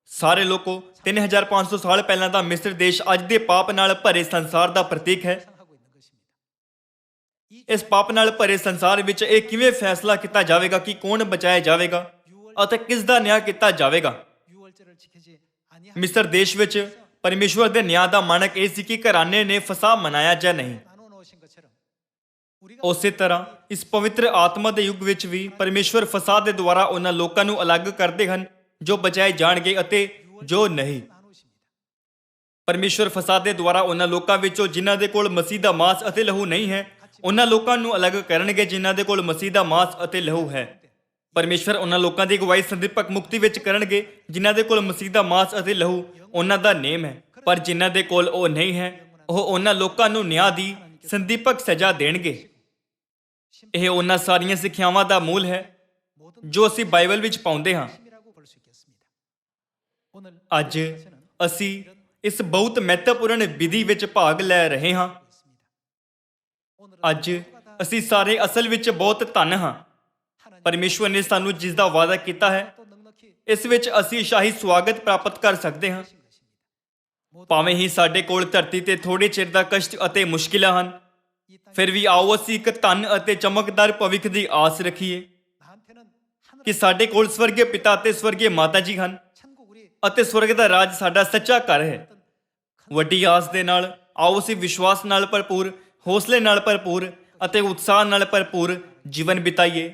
ਸਾਰੇ ਲੋਕੋ 3500 ਸਾਲ ਪਹਿਲਾਂ ਦਾ ਮਿਸਰ ਦੇਸ਼ ਅੱਜ ਦੇ ਪਾਪ ਨਾਲ ਭਰੇ ਸੰਸਾਰ ਦਾ ਪ੍ਰਤੀਕ ਹੈ। 상하고 있는 것입니다. 이 ਇਸ ਪਾਪ ਨਾਲ ਭਰੇ ਸੰਸਾਰ ਵਿੱਚ ਇਹ ਕਿਵੇਂ ਫੈਸਲਾ ਕੀਤਾ ਜਾਵੇਗਾ ਕਿ ਕੌਣ ਬਚਾਇਆ ਜਾਵੇਗਾ ਅਤੇ ਕਿਸ ਦਾ ਨਿਆਂ ਕੀਤਾ ਜਾਵੇਗਾ? 6월절을 지키지 아니하 ਮਿਸਰ ਦੇਸ਼ ਵਿੱਚ ਪਰਮੇਸ਼ਵਰ ਦੇ ਨਿਆਂ ਦਾ ਮਾਨਕ ਇਹ ਸੀ ਕਿ ਘਰਾਣੇ ਨੇ ਫਸਾ ਮਨਾਇਆ ਜਾਂ ਨਹੀਂ। 나눠 놓으신 것처럼 우리가 ਉਸੇ ਤਰ੍ਹਾਂ ਇਸ ਪਵਿੱਤਰ ਆਤਮਾ ਦੇ ਯੁੱਗ ਵਿੱਚ ਵੀ ਪਰਮੇਸ਼ਵਰ ਫਸਾਦ ਦੇ ਦੁਆਰਾ ਉਹਨਾਂ ਲੋਕਾਂ ਨੂੰ ਅਲੱਗ ਕਰਦੇ ਹਨ ਜੋ ਬਚਾਏ ਜਾਣਗੇ ਅਤੇ ਜੋ ਨਹੀਂ। 나누십니다. ਪਰਮੇਸ਼ਵਰ ਫਸਾਦ ਦੇ ਦੁਆਰਾ ਉਹਨਾਂ ਲੋਕਾਂ ਵਿੱਚੋਂ ਜਿਨ੍ਹਾਂ ਦੇ ਕੋਲ ਮਸੀਹ ਦਾ ਮਾंस ਅਤੇ ਲਹੂ ਨਹੀਂ ਹੈ ਉਹਨਾਂ ਲੋਕਾਂ ਨੂੰ ਅਲੱਗ ਕਰਨਗੇ ਜਿਨ੍ਹਾਂ ਦੇ ਕੋਲ ਮਸੀਹ ਦਾ ਮਾंस ਅਤੇ ਲਹੂ ਹੈ। ਪਰਮੇਸ਼ਵਰ ਉਹਨਾਂ ਲੋਕਾਂ ਦੀ ਅਗਵਾਈ ਸੰਦੀਪਕ ਮੁਕਤੀ ਵਿੱਚ ਕਰਨਗੇ ਜਿਨ੍ਹਾਂ ਦੇ ਕੋਲ ਮਸੀਹ ਦਾ ਮਾंस ਅਤੇ ਲਹੂ ਉਹਨਾਂ ਦਾ ਨੇਮ ਹੈ। ਪਰ ਜਿਨ੍ਹਾਂ ਦੇ ਕੋਲ ਉਹ ਨਹੀਂ ਹੈ ਉਹ ਉਹਨਾਂ ਲੋਕਾਂ ਨੂੰ ਨਿਆਂ ਦੀ ਸੰਦੀਪਕ ਸਜ਼ਾ ਦੇਣਗੇ। ਇਹ ਉਹਨਾਂ ਸਾਰੀਆਂ ਸਿੱਖਿਆਵਾਂ ਦਾ ਮੂਲ ਹੈ 모든 ਜੋ ਅਸੀਂ ਬਾਈਬਲ ਵਿੱਚ ਪਾਉਂਦੇ ਹਾਂ। 핵심이라고 볼 수 있겠습니다. 오늘 ਅੱਜ ਅਸੀਂ ਇਸ ਬਹੁਤ ਮਹੱਤਵਪੂਰਨ ਵਿਧੀ ਵਿੱਚ ਭਾਗ ਲੈ ਰਹੇ ਹਾਂ। 오늘은 ਅੱਜ ਅਸੀਂ ਸਾਰੇ ਅਸਲ ਵਿੱਚ ਬਹੁਤ ਧਨ ਹਾਂ। 하나님 ਪਰਮੇਸ਼ਵਰ ਨੇ ਸਾਨੂੰ ਜਿਸ ਦਾ ਵਾਅਦਾ ਕੀਤਾ ਹੈ 또 넉넉히 ਇਸ ਵਿੱਚ ਅਸੀਂ ਸ਼ਾਹੀ ਸਵਾਗਤ ਪ੍ਰਾਪਤ ਕਰ ਸਕਦੇ ਹਾਂ। 하신 것입니다. ਭਾਵੇਂ ਹੀ ਸਾਡੇ ਕੋਲ ਧਰਤੀ ਤੇ ਥੋੜੇ ਚਿਰ ਦਾ ਕਸ਼ਟ ਅਤੇ ਮੁਸ਼ਕਿਲਾਂ ਹਨ 이 땅에 ਫਿਰ ਵੀ ਆਓ ਅਸੀਂ ਇੱਕ ਧਨ ਅਤੇ ਚਮਕਦਾਰ ਭਵਿੱਖ ਦੀ ਆਸ ਰੱਖੀਏ 나한테는 하늘 ਕਿ ਸਾਡੇ ਕੋਲ ਸਵਰਗੀ ਪਿਤਾ ਅਤੇ ਸਵਰਗੀ ਮਾਤਾ ਜੀ ਹਨ 천국 우리 ਅਤੇ ਸਵਰਗ ਦਾ ਰਾਜ ਸਾਡਾ ਸੱਚਾ ਘਰ ਹੈ। ਵੱਡੀ ਆਸ ਦੇ ਨਾਲ ਆਓ ਅਸੀਂ ਵਿਸ਼ਵਾਸ ਨਾਲ ਭਰਪੂਰ, ਹੌਸਲੇ ਨਾਲ ਭਰਪੂਰ ਅਤੇ ਉਤਸ਼ਾਹ ਨਾਲ ਭਰਪੂਰ ਜੀਵਨ ਬਿਤਾਈਏ।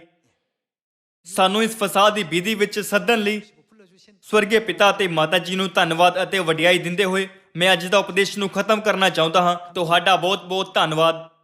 ਸਾਨੂੰ ਇਸ ਫਸਾਦ ਦੀ ਵਿਧੀ ਵਿੱਚ ਸੱਦਣ ਲਈ 불러주신 ਸਵਰਗੀ ਪਿਤਾ ਅਤੇ ਮਾਤਾ ਜੀ ਨੂੰ ਧੰਨਵਾਦ ਅਤੇ ਵਡਿਆਈ ਦਿੰਦੇ ਹੋਏ ਮੈਂ ਅੱਜ ਦਾ ਉਪਦੇਸ਼ ਨੂੰ ਖਤਮ ਕਰਨਾ ਚਾਹੁੰਦਾ ਹਾਂ। ਤੁਹਾਡਾ ਬਹੁਤ ਬਹੁਤ ਧੰਨਵਾਦ।